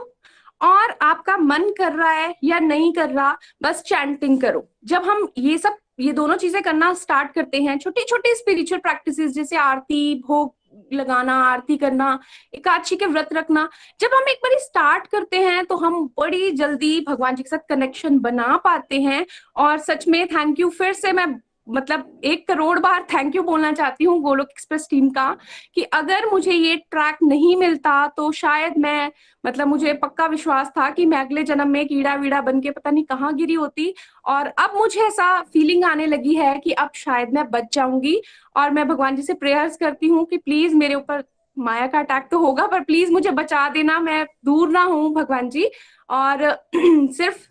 और आपका मन कर रहा है या नहीं कर रहा, बस चैंटिंग करो। जब हम ये दोनों चीजें करना स्टार्ट करते हैं, छोटी छोटी स्पिरिचुअल प्रैक्टिसेस जैसे आरती, भोग लगाना, आरती करना, एकादशी के व्रत रखना, जब हम एक बार स्टार्ट करते हैं तो हम बड़ी जल्दी भगवान जी के साथ कनेक्शन बना पाते हैं। और सच में थैंक यू, फिर से मैं मतलब 1 करोड़ बार थैंक यू बोलना चाहती हूँ गोलोक एक्सप्रेस टीम का, कि अगर मुझे ये ट्रैक नहीं मिलता तो शायद मैं मतलब मुझे पक्का विश्वास था कि मैं अगले जन्म में कीड़ा वीड़ा बन के पता नहीं कहाँ गिरी होती। और अब मुझे ऐसा फीलिंग आने लगी है कि अब शायद मैं बच जाऊंगी। और मैं भगवान जी से प्रेयर्स करती हूँ कि प्लीज मेरे ऊपर माया का अटैक तो होगा पर प्लीज मुझे बचा देना, मैं दूर ना हूँ भगवान जी। और सिर्फ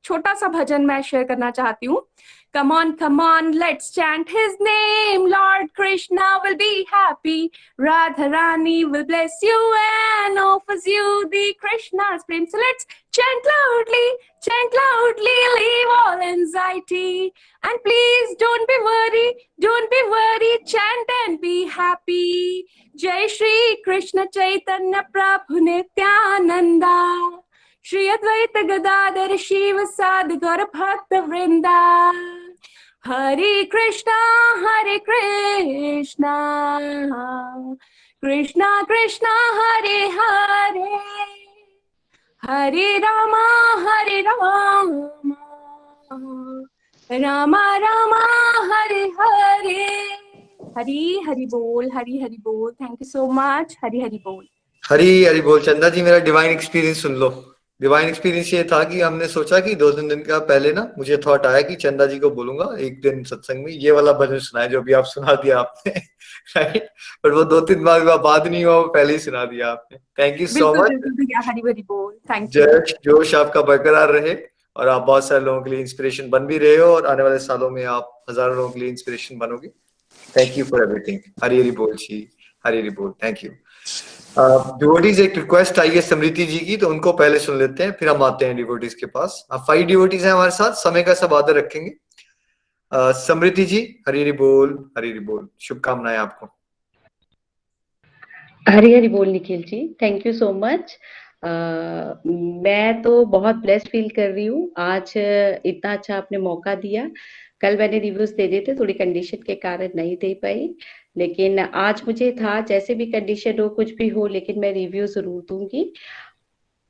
छोटा सा भजन मैं शेयर करना चाहती हूँ। come on, let's chant his name. Lord Krishna will be happy. Radharani will bless you and offers you the Krishna's prem. So let's chant loudly, leave all anxiety. And please don't be worried, chant and be happy. Jai Shri Krishna Chaitanya Prabhu Nityananda. Shri Advaita Gadadhar Shiva Sadi Gaura Bhakta Vrinda. Hare Krishna, Krishna Krishna, Hare Hare, Hare Rama, Rama Rama, Hare Hare. Hari Hari Bol, Hari Hari Bol. Thank you so much. Hari Hari Bol. हरी हरी बोल। चंदा जी, मेरा divine experience सुन लो। Divine experience ये था कि हमने सोचा कि 2-3 दिन का पहले ना मुझे थॉट आया कि चंदा जी को बोलूंगा एक दिन सत्संग में ये वाला भजन सुनाए जो भी आप सुना दिया आपने, राइट। पर वो 2-3 बार बात नहीं हुआ, वो पहले ही सुना दिया आपने। Thank you so much. बिल्कुल भैया, हरी हरी बोल। Thank you. जोश आपका बरकरार रहे और आप बहुत सारे लोगों के लिए इंस्पिरेशन बन भी रहे हो और आने वाले सालों में आप हजारों लोगों के लिए इंस्पिरेशन बनोगे। Thank you for everything. Hari Hari बोल जी, हरी हरी बोल। Thank you. डिवोटीज, एक रिक्वेस्ट आई है समृति जी की, तो उनको पहले सुन लेते हैं, फिर हम आते हैं डिवोटीज के पास। 5 डिवोटीज हैं हमारे साथ, समय का सब आदर रखेंगे। समृति जी, हरी हरी बोल, हरी हरी बोल। शुभकामनाएं आपको। हरी हरी बोल Nikhil ji, thank you so much. मैं तो बहुत ब्लेस्ड फील कर रही हूँ, आज इतना अच्छा आपने मौका दिया। कल मैंने रिव्यूज दे दिए थे, थोड़ी कंडीशन के कारण नहीं दे पाई, लेकिन आज मुझे था जैसे भी कंडीशन हो, कुछ भी हो, लेकिन मैं रिव्यू जरूर दूंगी।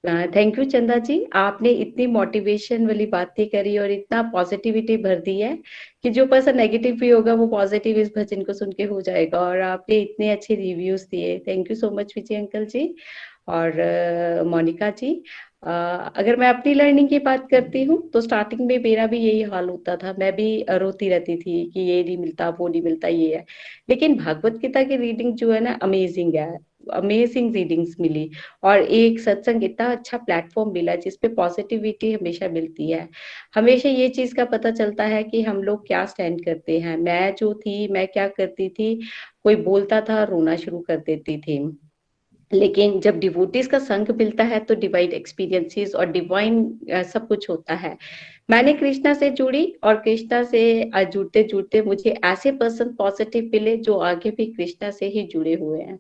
थैंक यू चंदा जी, आपने इतनी मोटिवेशन वाली बातें करी और इतना पॉजिटिविटी भर दी है कि जो पर्सन नेगेटिव भी होगा वो पॉजिटिव इस भजन को सुन के हो जाएगा। और आपने इतने अच्छे रिव्यूज दिए, thank you so much Vijay uncle ji और मोनिका जी। अगर मैं अपनी लर्निंग की बात करती हूँ तो स्टार्टिंग में मेरा भी यही हाल होता था, मैं भी रोती रहती थी कि ये नहीं मिलता, वो नहीं मिलता, ये है। लेकिन भागवत गीता की रीडिंग जो है ना, अमेजिंग है, अमेजिंग रीडिंग्स मिली और एक सत्संग इतना अच्छा प्लेटफॉर्म मिला जिसपे पॉजिटिविटी हमेशा मिलती है। हमेशा ये चीज का पता चलता है कि हम लोग क्या स्टैंड करते हैं। मैं जो थी, मैं क्या करती थी, कोई बोलता था रोना शुरू कर देती थी, लेकिन जब डिवोटीज का संग मिलता है तो डिवाइन एक्सपीरियंसेस और डिवाइन सब कुछ होता है। मैंने कृष्णा से जुड़ी और कृष्णा से जुड़ते जुड़ते मुझे ऐसे पर्सन पॉजिटिव मिले जो आगे भी कृष्णा से ही जुड़े हुए हैं।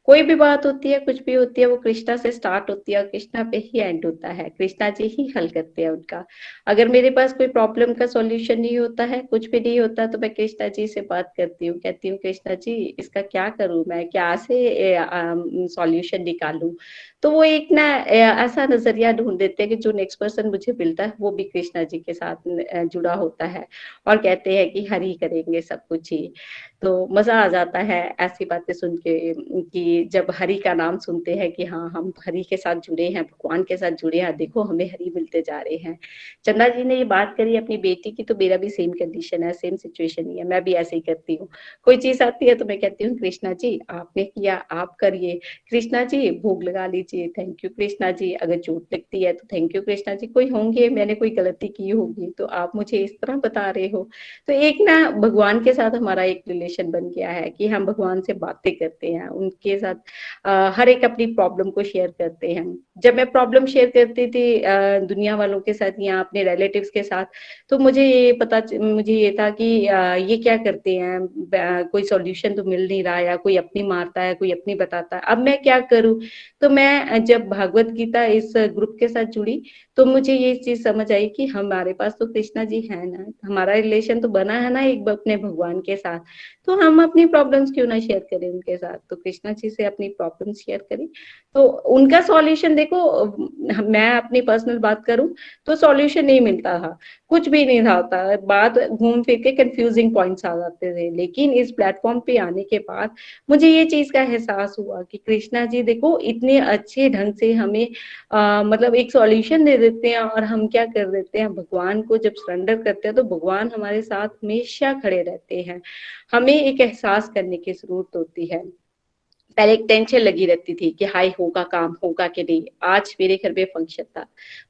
कोई भी बात होती है, कुछ भी होती है, वो कृष्णा से स्टार्ट होती है और कृष्णा पे ही एंड होता है। कृष्णा जी ही हल करते हैं उनका। अगर मेरे पास कोई प्रॉब्लम का सॉल्यूशन नहीं होता है, कुछ भी नहीं होता, तो मैं कृष्णा जी से बात करती हूँ, कहती हूँ कृष्णा जी इसका क्या करूँ मैं, क्या से सॉल्यूशन निकालूं। तो वो एक ना ऐसा नजरिया ढूंढ देते हैं कि जो नेक्स्ट पर्सन मुझे मिलता है वो भी कृष्णा जी के साथ जुड़ा होता है और कहते हैं कि हरि करेंगे सब कुछ ही। तो मजा आ जाता है ऐसी बातें सुन के कि जब हरि का नाम सुनते हैं कि हाँ हम हरि के साथ जुड़े हैं, भगवान के साथ जुड़े हैं, देखो हमें हरि मिलते जा रहे हैं। चंदा जी ने ये बात करी अपनी बेटी की, तो मेरा भी सेम कंडीशन है, सेम सिचुएशन ही है। मैं भी ऐसे ही करती हूँ, कोई चीज आती है तो मैं कहती हूँ कृष्णा जी आपने किया आप करिए, कृष्णा जी भोग लगा लीजिए, थैंक यू कृष्णा जी, अगर चोट लगती है तो थैंक यू कृष्णा जी, कोई होंगे मैंने कोई गलती की होगी तो आप मुझे इस तरह बता रहे हो। तो एक ना भगवान के साथ हमारा एक रिलेशन बन गया है कि हम भगवान से बातें करते हैं, उनके साथ हर एक अपनी प्रॉब्लम को शेयर करते हैं। जब मैं प्रॉब्लम शेयर करती थी दुनिया वालों के साथ या अपने रिलेटिव्स के साथ, तो मुझे ये था कि ये क्या करते हैं, कोई सॉल्यूशन तो मिल नहीं रहा, या कोई अपनी मारता है कोई अपनी बताता है, अब मैं क्या करूं। तो मैं जब भागवत गीता इस ग्रुप के साथ जुड़ी तो मुझे ये चीज समझ आई कि हमारे पास तो कृष्णा जी है ना, हमारा रिलेशन तो बना है ना एक अपने भगवान के साथ, तो हम अपनी प्रॉब्लम्स क्यों ना शेयर करें उनके साथ। तो कृष्णा जी से अपनी प्रॉब्लम्स शेयर करी, तो उनका सॉल्यूशन देखो, मैं अपनी पर्सनल बात करूं तो सॉल्यूशन नहीं मिलता था, कुछ भी नहीं था होता, बात घूम फिर के कंफ्यूजिंग पॉइंट्स आ जाते थे। लेकिन इस प्लेटफॉर्म पे आने के बाद मुझे ये चीज का एहसास हुआ कि कृष्णा जी देखो इतने अच्छे ढंग से हमें मतलब एक सॉल्यूशन दे देते हैं, और हम क्या कर देते हैं, भगवान को जब सरेंडर करते हैं तो भगवान हमारे साथ हमेशा खड़े रहते हैं। हमें एक एहसास करने की जरूरत होती है। पहले एक टेंशन लगी रहती थी कि हाय होगा काम होगा कि नहीं। आज मेरे घर में फंक्शन था,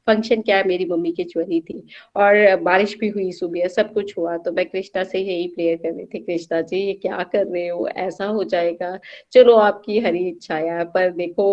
फंक्शन क्या है, मेरी मम्मी की ज्वेलरी थी और बारिश भी हुई सुबह, सब कुछ हुआ, तो मैं कृष्णा से यही प्रेयर कर रही थी, कृष्णा जी ये क्या कर रहे हो, ऐसा हो जाएगा, चलो आपकी हरी इच्छा है, पर देखो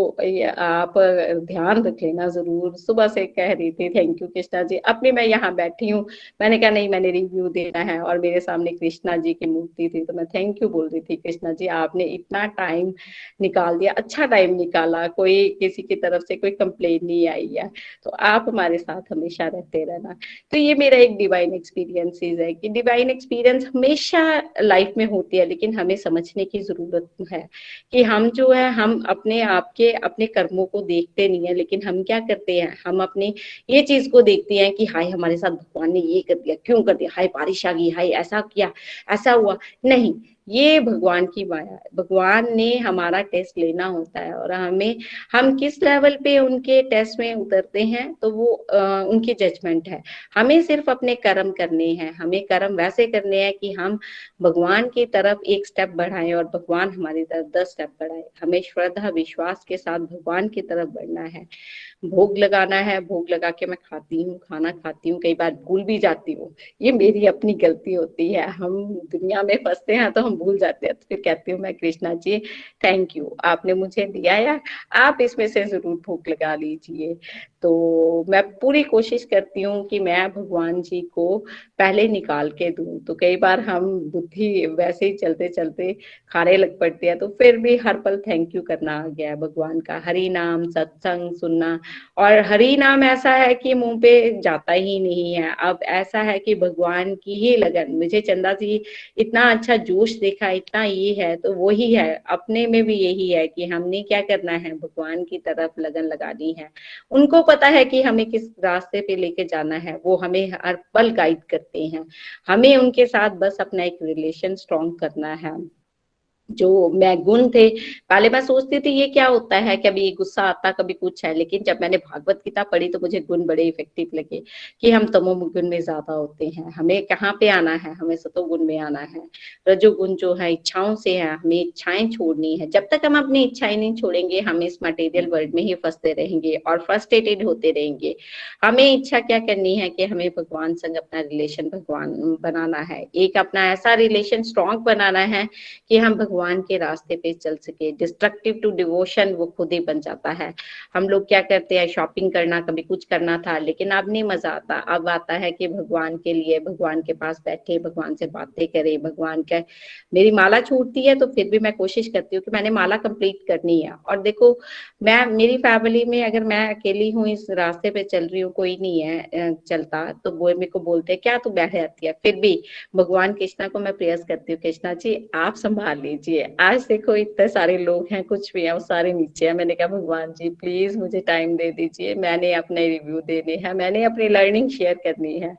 आप ध्यान रख लेना जरूर। सुबह से कह रही थी थैंक यू कृष्णा जी, अपनी मैं यहाँ बैठी हूँ, मैंने कहा नहीं मैंने रिव्यू देना है, और मेरे सामने कृष्णा जी की मूर्ति थी, तो मैं थैंक यू बोल रही थी, कृष्णा जी आपने इतना टाइम निकाल दिया, अच्छा टाइम निकाला, कोई किसी की तरफ से कोई कंप्लेन नहीं आई है, तो आप हमारे साथ हमेशा रहते रहना। तो ये मेरा एक डिवाइन एक्सपीरियंसेस है कि डिवाइन एक्सपीरियंस हमेशा लाइफ में होती है, लेकिन हमें समझने की जरूरत है कि हम जो है हम अपने आप के अपने कर्मों को देखते नहीं है, लेकिन हम क्या करते हैं, हम अपने ये चीज को देखते हैं कि हाय हमारे साथ भगवान ने ये कर दिया, क्यों कर दिया, हाय बारिश आ गई, हाय ऐसा किया ऐसा हुआ। नहीं, ये भगवान की माया है, भगवान ने हमारा टेस्ट लेना होता है, और हम किस लेवल पे उनके टेस्ट में उतरते हैं तो वो उनकी जजमेंट है। हमें सिर्फ अपने कर्म करने हैं, हमें कर्म वैसे करने हैं कि हम भगवान की तरफ एक स्टेप बढ़ाएं और भगवान हमारी तरफ 10 स्टेप बढ़ाए। हमें श्रद्धा विश्वास के साथ भगवान की तरफ बढ़ना है। भोग लगाना है, भोग लगा के मैं खाती हूँ, खाना खाती हूँ, कई बार भूल भी जाती हूँ, ये मेरी अपनी गलती होती है। हम दुनिया में फंसते हैं तो हम भूल जाते हैं, तो फिर कहती हूँ मैं कृष्णा जी थैंक यू, आपने मुझे दिया है, आप इसमें से जरूर भोग लगा लीजिए। तो मैं पूरी कोशिश करती हूँ कि मैं भगवान जी को पहले निकाल के दूं। तो कई बार हम बुद्धि वैसे ही चलते चलते खाने लग पड़ते हैं, तो फिर भी हर पल थैंक यू करना आ गया है भगवान का। हरि नाम सत्संग सुनना, और हरि नाम ऐसा है कि मुंह पे जाता ही नहीं है। अब ऐसा है कि भगवान की ही लगन, मुझे चंदा जी इतना अच्छा जोश देखा, इतना ये है, तो वो ही है, अपने में भी यही है कि हमने क्या करना है, भगवान की तरफ लगन लगानी है। उनको पता है कि हमें किस रास्ते पे लेके जाना है, वो हमें हर पल गाइड करते हैं। हमें उनके साथ बस अपना एक रिलेशन स्ट्रॉन्ग करना है। जो मैं गुण थे, पहले मैं सोचती थी ये क्या होता है, कभी गुस्सा आता कभी कुछ है, लेकिन जब मैंने भागवत गीता पढ़ी तो मुझे गुण बड़े इफेक्टिव लगे कि हम तमोगुण में ज्यादा होते हैं, हमें कहाँ पे आना है, हमें सतोगुण में आना है। रजोगुण जो है इच्छाओं से है, हमें इच्छाएं छोड़नी है। जब तक हम अपनी इच्छाएं नहीं छोड़ेंगे हम इस मटेरियल वर्ल्ड में ही फंसते रहेंगे और फ्रस्ट्रेटेड होते रहेंगे। हमें इच्छा क्या करनी है कि हमें भगवान संग अपना रिलेशन भगवान बनाना है, एक अपना ऐसा रिलेशन स्ट्रॉन्ग बनाना है कि हम भगवान भगवान के रास्ते पे चल सके। डिस्ट्रक्टिव टू डिवोशन वो खुद ही बन जाता है। हम लोग क्या करते हैं, शॉपिंग करना, कभी कुछ करना था, लेकिन अब नहीं मजा आता। अब आता है कि भगवान के लिए भगवान के पास बैठे, भगवान से बातें करें, भगवान का। मेरी माला छूटती है तो फिर भी मैं कोशिश करती हूँ कि मैंने माला कंप्लीट करनी है। और देखो, मैं मेरी फैमिली में अगर मैं अकेली हूँ, इस रास्ते पे चल रही हूँ, कोई नहीं है चलता, तो वो मेरे को बोलते हैं क्या तू बैठ जाती है, फिर भी भगवान कृष्णा को मैं प्रेयर्स करती हूँ, कृष्णा जी आप संभाल लीजिए। आज देखो इतने सारे लोग हैं, कुछ भी है, वो सारे नीचे हैं। मैंने कहा भगवान जी प्लीज मुझे टाइम दे दीजिए, मैंने अपने रिव्यू देने हैं, मैंने अपनी लर्निंग शेयर करनी है।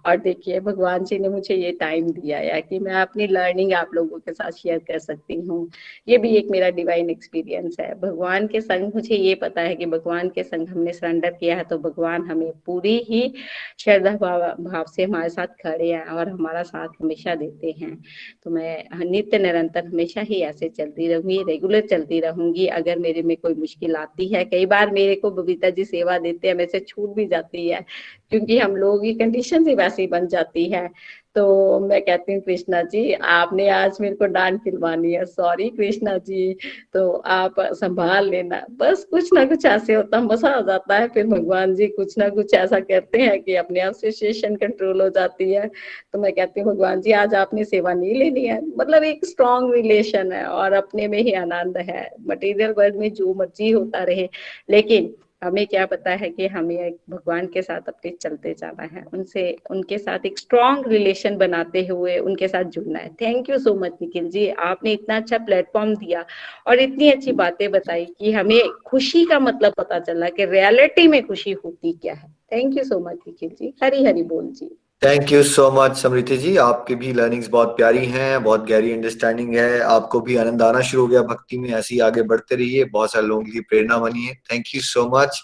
और देखिए भगवान जी ने मुझे ये टाइम दिया है कि मैं अपनी लर्निंग आप लोगों के साथ शेयर कर सकती हूँ। ये भी एक मेरा डिवाइन एक्सपीरियंस है। भगवान के संग मुझे ये पता है कि भगवान के संग हमने सरेंडर किया है तो भगवान हमें पूरी ही श्रद्धा भाव से हमारे साथ खड़े हैं और हमारा साथ हमेशा देते हैं। तो मैं नित्य निरंतर हमेशा ही ऐसे चलती रहूंगी, रेगुलर चलती रहूंगी। अगर मेरे में कोई मुश्किल आती है, कई बार मेरे को बबीता जी सेवा देते हैं, मेरे से छूट भी जाती है, क्योंकि हम लोगों की कंडीशन ही वैसी बन जाती है। तो मैं कहती हूँ कृष्णा जी आपने आज मेरे को डांट खिलवानी है, सॉरी कृष्णा जी, तो आप संभाल लेना। बस कुछ ना कुछ ऐसे होता, मजा आ जाता है। फिर भगवान जी कुछ ना कुछ ऐसा करते हैं कि अपने आप सिचुएशन कंट्रोल हो जाती है। तो मैं कहती हूँ भगवान जी आज आपने सेवा नहीं लेनी है। मतलब एक स्ट्रॉन्ग रिलेशन है और अपने में ही आनंद है। मटेरियल वर्ल्ड में जो मर्जी होता रहे, लेकिन हमें क्या पता है कि हमें भगवान के साथ अपने चलते जाना है, उनसे उनके साथ एक स्ट्रॉन्ग रिलेशन बनाते हुए उनके साथ जुड़ना है। Thank you so much Nikhil ji, आपने इतना अच्छा प्लेटफॉर्म दिया और इतनी अच्छी बातें बताई कि हमें खुशी का मतलब पता चला कि रियलिटी में खुशी होती क्या है। Thank you so much Nikhil ji, Hari Hari बोल जी। Thank you so much Smriti ji, आपकी भी लर्निंग्स बहुत प्यारी हैं, बहुत गहरी अंडरस्टैंडिंग है, आपको भी आनंद आना शुरू हो गया भक्ति में। ऐसे ही आगे बढ़ते रहिए, बहुत सारे लोगों की प्रेरणा बनिए। Thank you so much.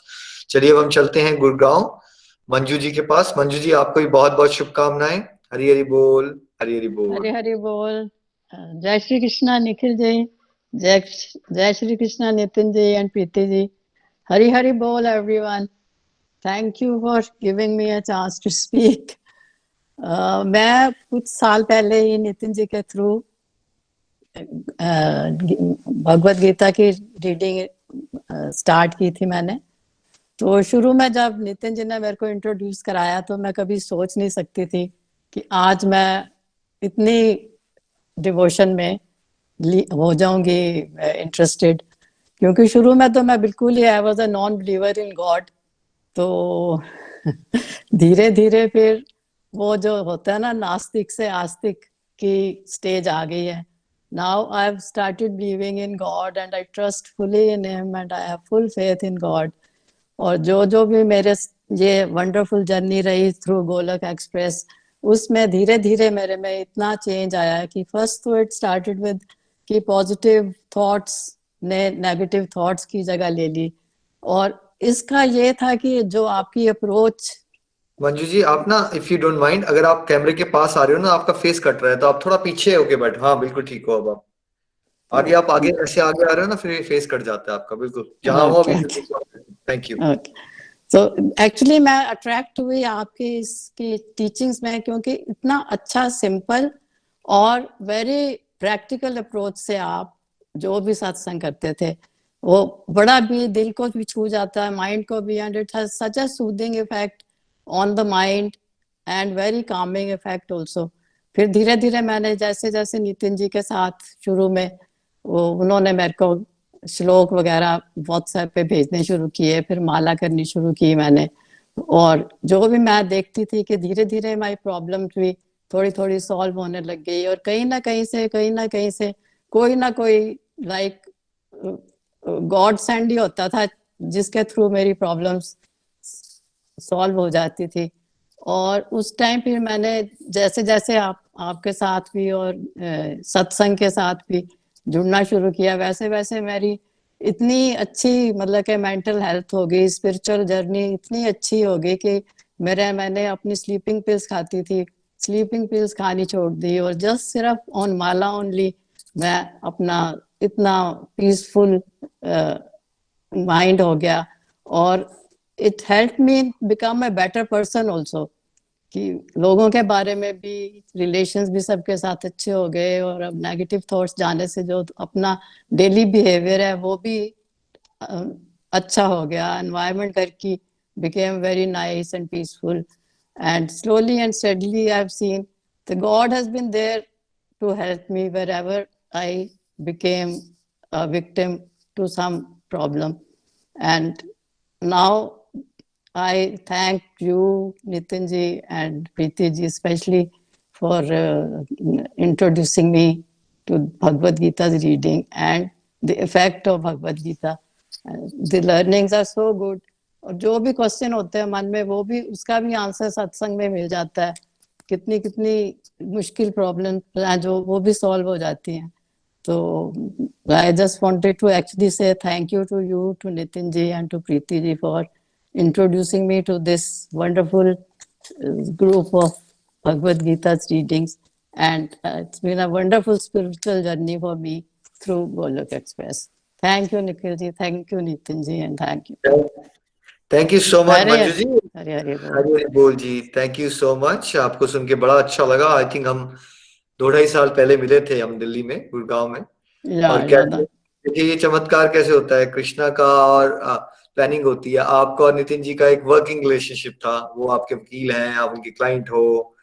चलिए अब हम चलते हैं गुड़गांव मंजू जी के पास। मंजू जी आपको भी बहुत बहुत शुभकामनाएं। हरी हरी बोल, हरी हरी बोल। हरे हरे बोल। जय श्री कृष्णा निखिल जी, जय श्री कृष्णा नितिन जी एंड प्रीति जी। हरी हरी बोल everyone. Thank you for giving me a chance to speak. मैं कुछ साल पहले ही नितिन जी के थ्रू भगवत गीता की रीडिंग स्टार्ट की थी मैंने। तो शुरू में जब नितिन जी ने मेरे को इंट्रोड्यूस कराया तो मैं कभी सोच नहीं सकती थी कि आज मैं इतनी डिवोशन में हो जाऊंगी इंटरेस्टेड, क्योंकि शुरू में तो मैं बिल्कुल ही I was a non believer in God. तो धीरे धीरे फिर वो जो होता है ना, नास्तिक से आस्तिक की स्टेज आ गई है। Now I have started believing in God and I trust fully in him and I have full faith in God. और जो भी मेरे ये वंडरफुल जर्नी रही थ्रू गोलक एक्सप्रेस, उसमें धीरे धीरे मेरे में इतना चेंज आया कि फर्स्ट तो इट स्टार्टेड विद कि पॉजिटिव थॉट्स ने नेगेटिव थॉट्स की जगह ले ली। और इसका ये था कि जो आपकी अप्रोच। मंजू जी आप ना, इफ यू डोंट माइंड, अगर आप कैमरे के पास आ रहे हो ना, आपका फेस कट रहा है, तो आप थोड़ा पीछे होके बैठो। हाँ बिल्कुल ठीक हो। अब आप आगे, आप आगे ऐसे आगे आ रहे हो ना, फिर फेस कट जाता है आपका। बिल्कुल जहां हो अभी। Thank you. तो एक्चुअली मैं अट्रैक्ट हुई आपकी इसकी टीचिंग्स में, क्योंकि इतना अच्छा सिंपल और वेरी प्रैक्टिकल अप्रोच से आप जो भी सत्संग करते थे वो बड़ा भी दिल को भी छू जाता है, माइंड को भी, and it has such a soothing effect on the mind and very Kameng effect also. फिर धीरे धीरे मैंने जैसे जैसे नितिन जी के साथ शुरू में वो उन्होंने मेरे को श्लोक वगैरह व्हाट्सएप पे भेजने शुरू किए, फिर माला करनी शुरू की मैंने। और जो भी मैं देखती थी कि धीरे धीरे माई प्रॉब्लम भी थोड़ी थोड़ी सॉल्व होने लग गई, और कहीं ना कहीं से कोई ना कोई लाइक गॉड सेंड ही होता था जिसके थ्रू मेरी प्रॉब्लम्स सॉल्व हो जाती थी। और उस टाइम फिर मैंने जैसे जैसे आपके साथ भी और सत्संग के साथ भी जुड़ना शुरू किया, वैसे वैसे मेरी इतनी अच्छी मतलब कि मेंटल हेल्थ हो गई, स्पिरिचुअल जर्नी इतनी अच्छी हो गई कि मैंने अपनी स्लीपिंग पिल्स खाती थी, स्लीपिंग पिल्स खानी छोड़ दी, और जस्ट सिर्फ ऑन माला ओनली मैं अपना इतना पीसफुल माइंड हो गया। और it help me become a better person also, कि लोगों के बारे में भी, रिलेशंस भी सबके साथ अच्छे हो गए, और अब नेगेटिव थॉट्स जाने से जो अपना डेली बिहेवियर है वो भी अ, अच्छा हो गया. एनवायरनमेंट घर की became very nice and peaceful, and slowly and steadily I've seen the God has been there to help me wherever I became a victim to some problem. And now I thank you, Nitin ji and Preeti ji, especially for introducing me to Bhagavad Gita's reading and the effect of Bhagavad Gita. The learnings are so good. और जो भी question होते हैं मन में, वो भी उसका भी आंसर सत्संग में मिल जाता है. कितनी कितनी मुश्किल प्रॉब्लम हैं जो वो भी सॉल्व हो जाती हैं. So I just wanted to actually say thank you to you, to Nitin ji and to Preeti ji for introducing me to this wonderful group of Bhagavad Gita's readings. And it's been a wonderful spiritual journey for me through Golok Express. Thank you, Nikhil ji. Thank you, Nitin ji. And thank you. Thank you so much Manju ji. हरे हरे बोल. हरे हरे बोल जी. Thank you so much. आपको सुन के बड़ा अच्छा लगा. आई थिंक हम 2-2.5 साल पहले मिले थे हम दिल्ली में, गुड़गांव में. और कैसे देखिए ये चमत्कार कैसे होता है कृष्णा का, और प्लानिंग होती है. आपका और नितिन जी का एक वर्किंग रिलेशनशिप था, वो आपके वकील हैं, आप उनके क्लाइंट हो.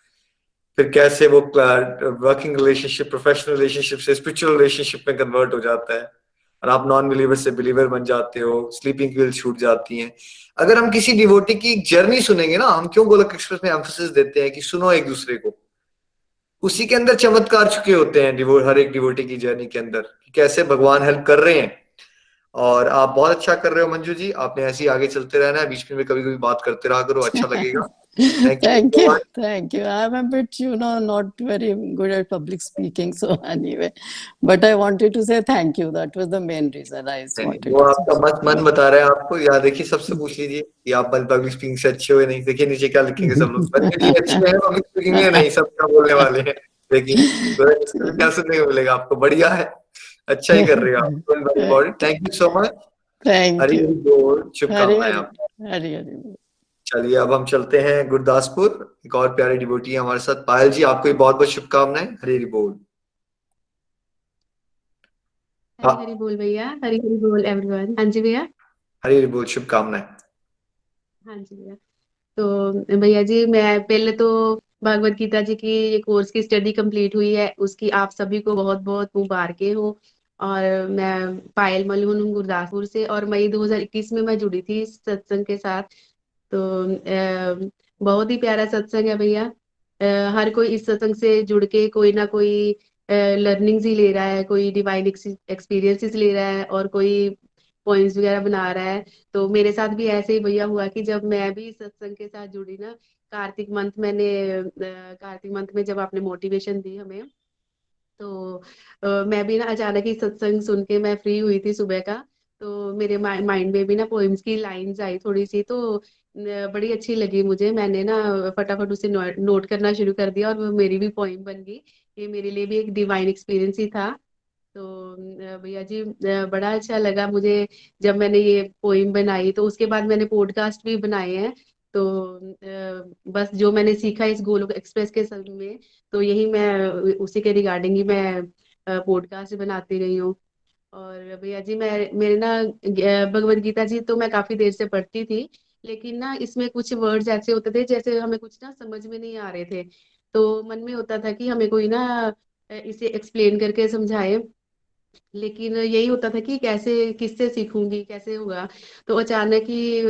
फिर कैसे वो वर्किंग रिलेशनशिप प्रोफेशनल रिलेशनशिप से स्पिरिचुअल रिलेशनशिप में कन्वर्ट हो जाता है, और आप नॉन बिलीवर से बिलीवर बन जाते हो. स्लीपिंग पिल्स छूट जाती हैं. अगर हम किसी डिवोटी की जर्नी सुनेंगे ना, हम क्यों गोलक एक्सप्रेस में एम्फेसिस देते हैं कि सुनो एक दूसरे को, उसी के अंदर चमत्कार छुपे होते हैं हर एक डिवोटी की जर्नी के अंदर, कि कैसे भगवान हेल्प कर रहे हैं. और आप बहुत अच्छा कर रहे हो मंजू जी. आपने ऐसे ही आगे चलते रहना है, बीच में कभी कभी बात करते रहा करो, अच्छा लगेगा. Thank you. Thank you. I'm a bit, not very good at public speaking. So anyway, but I wanted to say thank you. That was the main reason I wanted वो to आपका मन बता रहा है आपको. या देखिए सबसे पूछ लीजिए कि आप पब्लिक स्पीकिंग से अच्छे हो या नहीं. देखिए नीचे क्या लिखेंगे सब लोग, मंजू जी अच्छे हैं पब्लिक स्पीकिंग में नहीं, सब क्या बोलने वाले हैं. देखिए क्या सुनने को मिलेगा आपको. बढ़िया है, अच्छा ही कर रहे हो आप. Thank you so much. Thank you. बोल. शुभकामनाएं आपको. हरी हरी बोल. चलिए अब हम चलते हैं गुरदासपुर. एक और प्यारे डिवोटी है हमारे साथ, पायल जी. आपको भी बहुत बहुत शुभकामनाएं. हरी हरी बोल. हरी हरी बोल भैया. हरी हरी बोल एवरीवन. हाँ जी भैया. हरी हरी बोल. शुभकामनाएं. हाँ जी भैया. तो भैया जी मैं पहले तो भगवत गीता जी की ये कोर्स की स्टडी कंप्लीट हुई है, उसकी आप सभी को बहुत बहुत मुबारकें हो. और मैं पायल मलहून हूँ गुरदासपुर से, और मई 2021 में मैं जुड़ी थी इस सत्संग के साथ. तो बहुत ही प्यारा सत्संग है भैया. हर कोई इस सत्संग से जुड़ के कोई ना कोई लर्निंग्स ही ले रहा है, कोई डिवाइन एक्सपीरियंसेस ले रहा है, और कोई पॉइंट्स वगैरह बना रहा है. तो मेरे साथ भी ऐसे ही भैया हुआ कि जब मैं भी सत्संग के साथ जुड़ी ना, कार्तिक मंथ में जब आपने मोटिवेशन दी हमें, तो मैं भी ना अचानक ही सत्संग सुन के मैं फ्री हुई थी सुबह का. तो मेरे माइंड में भी ना पोइम्स की लाइंस आई थोड़ी सी, तो बड़ी अच्छी लगी मुझे. मैंने ना फटाफट उसे नोट करना शुरू कर दिया, और वो मेरी भी पोइम बन गई. ये मेरे लिए भी एक डिवाइन एक्सपीरियंस ही था. तो भैया जी बड़ा अच्छा लगा मुझे जब मैंने ये पोइम बनाई. तो उसके बाद मैंने पॉडकास्ट भी बनाए हैं. तो बस जो मैंने सीखा इस गोलोक एक्सप्रेस के संग में, तो यही मैं उसी के रिगार्डिंग ही मैं पॉडकास्ट बनाती रही हूँ. और भैया जी मेरे ना भगवत गीता जी तो मैं काफी देर से पढ़ती थी, लेकिन ना इसमें कुछ वर्ड्स ऐसे होते थे जैसे हमें कुछ ना समझ में नहीं आ रहे थे. तो मन में होता था कि हमें कोई ना इसे एक्सप्लेन करके समझाए, लेकिन यही होता था कि कैसे किससे सीखूंगी, कैसे होगा. तो अचानक ही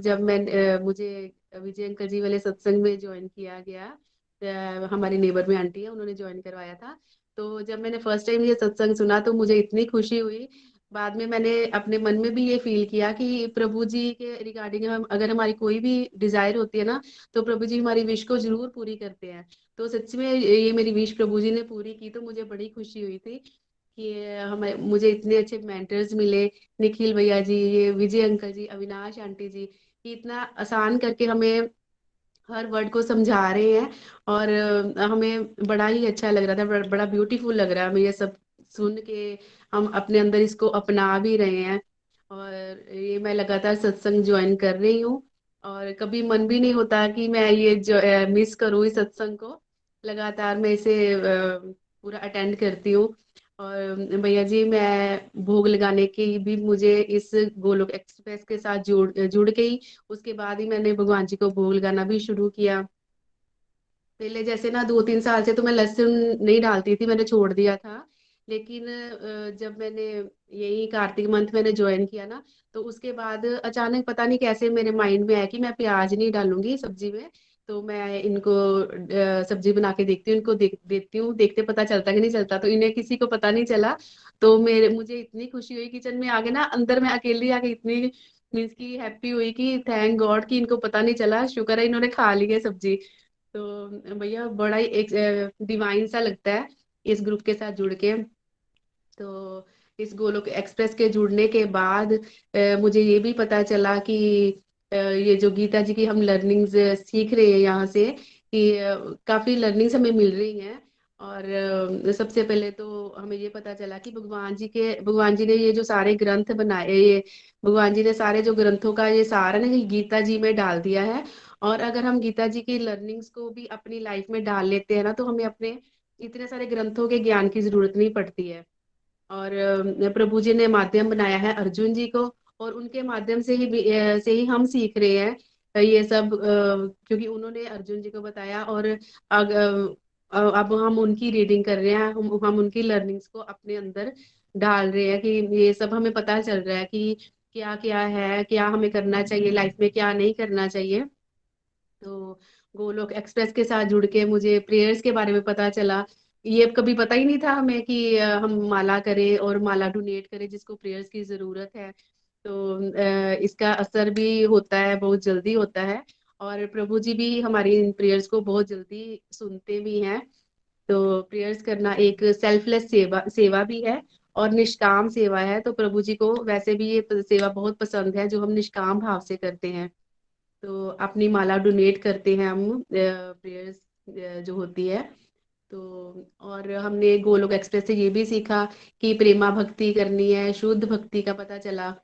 जब मैं मुझे विजय अंकल जी वाले सत्संग में ज्वाइन किया गया. हमारे नेबर में आंटी है, उन्होंने ज्वाइन करवाया था. तो जब मैंने फर्स्ट टाइम ये सत्संग सुना तो मुझे इतनी खुशी हुई. बाद में मैंने अपने मन में भी ये फील किया कि प्रभु जी के रिगार्डिंग हम अगर हमारी कोई भी डिजायर होती है ना, तो प्रभु जी हमारी विश को जरूर पूरी करते हैं. तो सच में ये मेरी विश प्रभु जी ने पूरी की, तो मुझे बड़ी खुशी हुई थी कि हमें मुझे इतने अच्छे मेंटर्स मिले. निखिल भैया जी, ये विजय अंकल जी, अविनाश आंटी जी, कि इतना आसान करके हमें हर वर्ड को समझा रहे हैं. और हमें बड़ा ही अच्छा लग रहा था, बड़ा ब्यूटीफुल लग रहा है हमें ये सब सुन के. हम अपने अंदर इसको अपना भी रहे हैं. और ये मैं लगातार सत्संग ज्वाइन कर रही हूँ. और कभी मन भी नहीं होता कि मैं ये जो मिस करूँ इस सत्संग को। लगातार मैं इसे पूरा अटेंड करती हूँ। और भैया जी, मैं भोग लगाने की भी मुझे इस गोलोक एक्सप्रेस के साथ जुड़ जुड़ के ही उसके बाद ही मैंने भगवान जी को भोग लगाना भी शुरू किया। पहले जैसे ना 2-3 साल से तो मैं लहसुन नहीं डालती थी, मैंने छोड़ दिया था। लेकिन जब मैंने यही कार्तिक मंथ मैंने ज्वाइन किया ना, तो उसके बाद अचानक पता नहीं कैसे मेरे माइंड में आया कि मैं प्याज नहीं डालूंगी सब्जी में। तो मैं इनको सब्जी बना के देखती हूँ, इनको देती हूँ, देखते पता चलता कि नहीं चलता, तो इन्हें किसी को पता नहीं चला। तो मेरे मुझे इतनी खुशी हुई किचन में आके ना, अंदर में अकेली आके इतनी मीन्स की हैप्पी हुई कि थैंक गॉड कि इनको पता नहीं चला, शुक्र है इन्होंने खा ली है सब्जी। तो भैया बड़ा ही एक डिवाइन सा लगता है इस ग्रुप के साथ जुड़ के। तो इस गोलोक एक्सप्रेस के जुड़ने के बाद मुझे ये भी पता चला कि ये जो गीता जी की हम लर्निंग्स सीख रहे हैं यहाँ से, कि काफी लर्निंग्स हमें मिल रही हैं। और सबसे पहले तो हमें ये पता चला कि भगवान जी ने ये जो सारे ग्रंथ बनाए, ये भगवान जी ने सारे जो ग्रंथों का ये सार है ना, ये गीता जी में डाल दिया है। और अगर हम गीता जी की लर्निंग्स को भी अपनी लाइफ में डाल लेते हैं ना, तो हमें अपने इतने सारे ग्रंथों के ज्ञान की जरूरत नहीं पड़ती है। और प्रभु जी ने माध्यम बनाया है अर्जुन जी को, और उनके माध्यम से ही हम सीख रहे हैं ये सब, क्योंकि उन्होंने अर्जुन जी को बताया। और अब हम उनकी रीडिंग कर रहे हैं, हम उनकी लर्निंग्स को अपने अंदर डाल रहे हैं, कि ये सब हमें पता चल रहा है कि क्या क्या है, क्या हमें करना चाहिए लाइफ में, क्या नहीं करना चाहिए। तो गोलोक एक्सप्रेस के साथ जुड़ के मुझे प्रेयर्स के बारे में पता चला। ये कभी पता ही नहीं था हमें कि हम माला करें और माला डोनेट करें जिसको प्रेयर्स की जरूरत है। तो इसका असर भी होता है, बहुत जल्दी होता है। और प्रभु जी भी हमारी इन प्रेयर्स को बहुत जल्दी सुनते भी हैं। तो प्रेयर्स करना एक सेल्फलेस सेवा सेवा भी है और निष्काम सेवा है। तो प्रभु जी को वैसे भी ये सेवा बहुत पसंद है जो हम निष्काम भाव से करते हैं। तो अपनी माला डोनेट करते हैं हम प्रेयर्स जो होती है। तो और हमने गोलोक एक्सप्रेस से ये भी सीखा कि प्रेमा भक्ति करनी है, शुद्ध भक्ति का पता चला।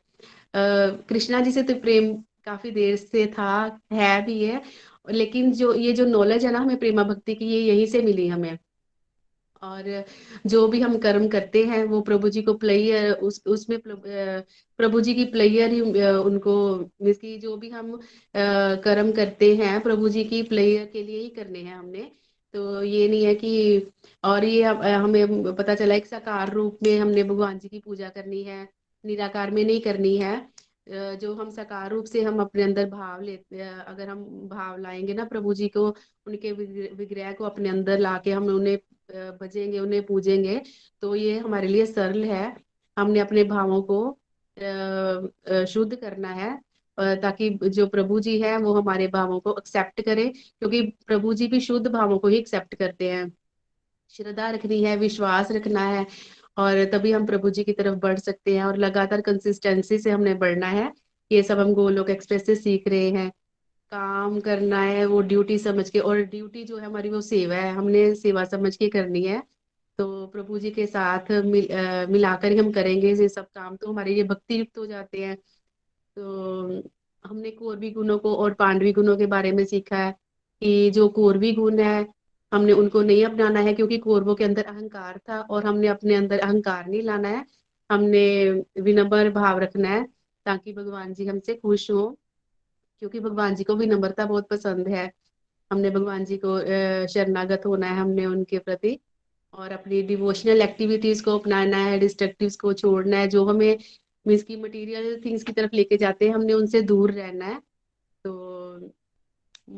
कृष्णा जी से तो प्रेम काफी देर से था, है भी है। लेकिन जो ये जो नॉलेज है ना हमें प्रेमा भक्ति की, ये यहीं से मिली हमें। और जो भी हम कर्म करते हैं वो प्रभु जी को प्लेयर उसमें प्रभु जी की प्लेयर ही उनको मीन्स की जो भी हम कर्म करते हैं प्रभु जी की प्लेयर के लिए ही करने हैं हमने। तो ये नहीं है कि और ये हमें पता चला एक साकार रूप में हमने भगवान जी की पूजा करनी है, निराकार में नहीं करनी है। जो हम साकार रूप से हम अपने अंदर भाव लेते हैं, अगर हम भाव लाएंगे ना प्रभु जी को, उनके विग्रह को अपने अंदर लाके हम उन्हें भजेंगे, उन्हें पूजेंगे, तो ये हमारे लिए सरल है। हमने अपने भावों को शुद्ध करना है, ताकि जो प्रभु जी है वो हमारे भावों को एक्सेप्ट करे, क्योंकि प्रभु जी भी शुद्ध भावों को ही एक्सेप्ट करते हैं। श्रद्धा रखनी है, विश्वास रखना है, और तभी हम प्रभु जी की तरफ बढ़ सकते हैं। और लगातार कंसिस्टेंसी से हमने बढ़ना है। ये सब हम गोलोक एक्सप्रेस से सीख रहे हैं। काम करना है वो ड्यूटी समझ के, और ड्यूटी जो है हमारी वो सेवा है, हमने सेवा समझ के करनी है। तो प्रभु जी के साथ मिलाकर ही हम करेंगे ये सब काम, तो हमारे ये भक्ति युक्त हो जाते हैं। तो हमने कौरवी गुणों को और पांडवी गुणों के बारे में सीखा है कि जो कौरवी गुण है हमने उनको नहीं अपनाना है, क्योंकि कौरवों के अंदर अहंकार था, और हमने अपने अंदर अहंकार नहीं लाना है। हमने विनम्र भाव रखना है ताकि भगवान जी हमसे खुश हो, क्योंकि भगवान जी को विनम्रता बहुत पसंद है। हमने भगवान जी को शरणागत होना है हमने उनके प्रति, और अपनी डिवोशनल एक्टिविटीज को अपनाना है, डिस्ट्रक्टिव्स को छोड़ना है, जो हमें मीन्स की मटेरियल थिंग्स की तरफ लेके जाते हैं हमने उनसे दूर रहना है। तो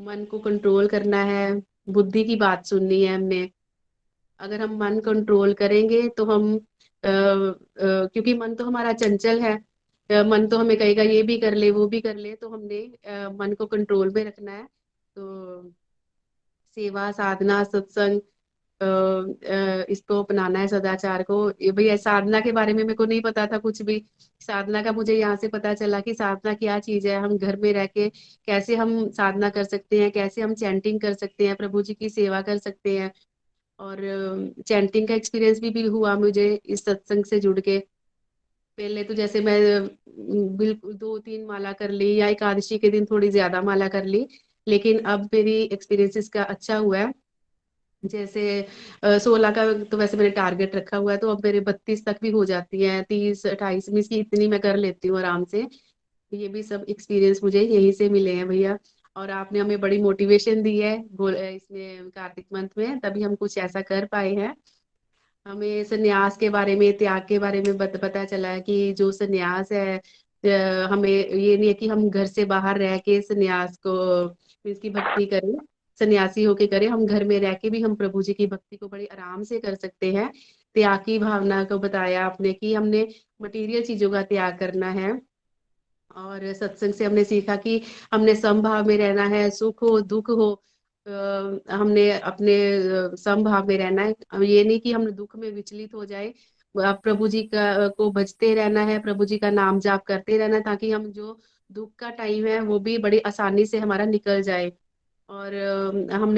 मन को कंट्रोल करना है, बुद्धि की बात सुननी है हमने। अगर हम मन कंट्रोल करेंगे तो हम क्योंकि मन तो हमारा चंचल है, मन तो हमें कहेगा ये भी कर ले वो भी कर ले, तो हमने मन को कंट्रोल में रखना है। तो सेवा साधना सत्संग इसको अपनाना है, सदाचार को। ये भैया साधना के बारे में मेरे को नहीं पता था कुछ भी। साधना का मुझे यहाँ से पता चला कि साधना क्या चीज है, हम घर में रह के कैसे हम साधना कर सकते हैं, कैसे हम चैंटिंग कर सकते हैं, प्रभु जी की सेवा कर सकते हैं। और चैंटिंग का एक्सपीरियंस भी हुआ मुझे इस सत्संग से जुड़ के। पहले तो जैसे मैं बिल्कुल 2-3 माला कर ली, या एकादशी के दिन थोड़ी ज्यादा माला कर ली, लेकिन अब मेरी एक्सपीरियंस का अच्छा हुआ है। जैसे 16 का तो वैसे मैंने टारगेट रखा हुआ है, तो अब मेरे 32 तक भी हो जाती है, 30-28 मीन्स की इतनी मैं कर लेती हूँ आराम से। ये भी सब एक्सपीरियंस मुझे यहीं से मिले हैं भैया। और आपने हमें बड़ी मोटिवेशन दी है इसमें कार्तिक मंथ में, तभी हम कुछ ऐसा कर पाए हैं। हमें संन्यास के बारे में, त्याग के बारे में पता चला है कि जो संन्यास है, हमें ये नहीं है कि हम घर से बाहर रह के संन्यास को मीन्स की भक्ति करें, सन्यासी होके करें। हम घर में रह के भी हम प्रभु जी की भक्ति को बड़े आराम से कर सकते हैं। त्याग की भावना को बताया आपने कि हमने मटेरियल चीजों का त्याग करना है। और सत्संग से हमने सीखा कि हमने समभाव में रहना है, सुख हो दुख हो, हमने अपने समभाव में रहना है। ये नहीं कि हम दुख में विचलित हो जाए। प्रभु जी का को भजते रहना है, प्रभु जी का नाम जाप करते रहना, ताकि हम जो दुख का टाइम है वो भी बड़ी आसानी से हमारा निकल जाए। और हम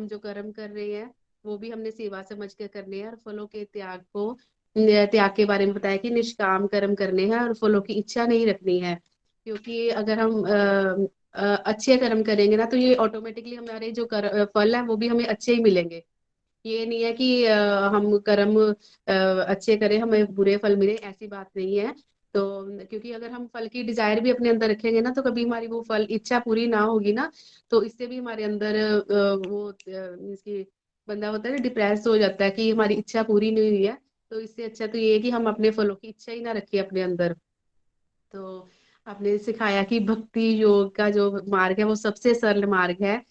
जो कर्म कर रहे हैं वो भी हमने सेवा समझ के करने हैं। और फलों के त्याग के बारे में बताया कि निष्काम कर्म करने हैं और फलों की इच्छा नहीं रखनी है। क्योंकि अगर हम अच्छे कर्म करेंगे ना, तो ये ऑटोमेटिकली हमारे जो फल है वो भी हमें अच्छे ही मिलेंगे। ये नहीं है कि हम कर्म अच्छे करें हमें बुरे फल मिले, ऐसी बात नहीं है। तो क्योंकि अगर हम फल की डिजायर भी अपने अंदर रखेंगे ना, तो कभी हमारी वो फल इच्छा पूरी ना होगी ना, तो इससे भी हमारे अंदर वो मीन्स की बंदा होता है ना, डिप्रेस हो जाता है कि हमारी इच्छा पूरी नहीं हुई है। तो इससे अच्छा तो ये है कि हम अपने फलों की इच्छा ही ना रखिए अपने अंदर। तो आपने सिखाया कि भक्ति योग का जो मार्ग है वो सबसे सरल मार्ग है।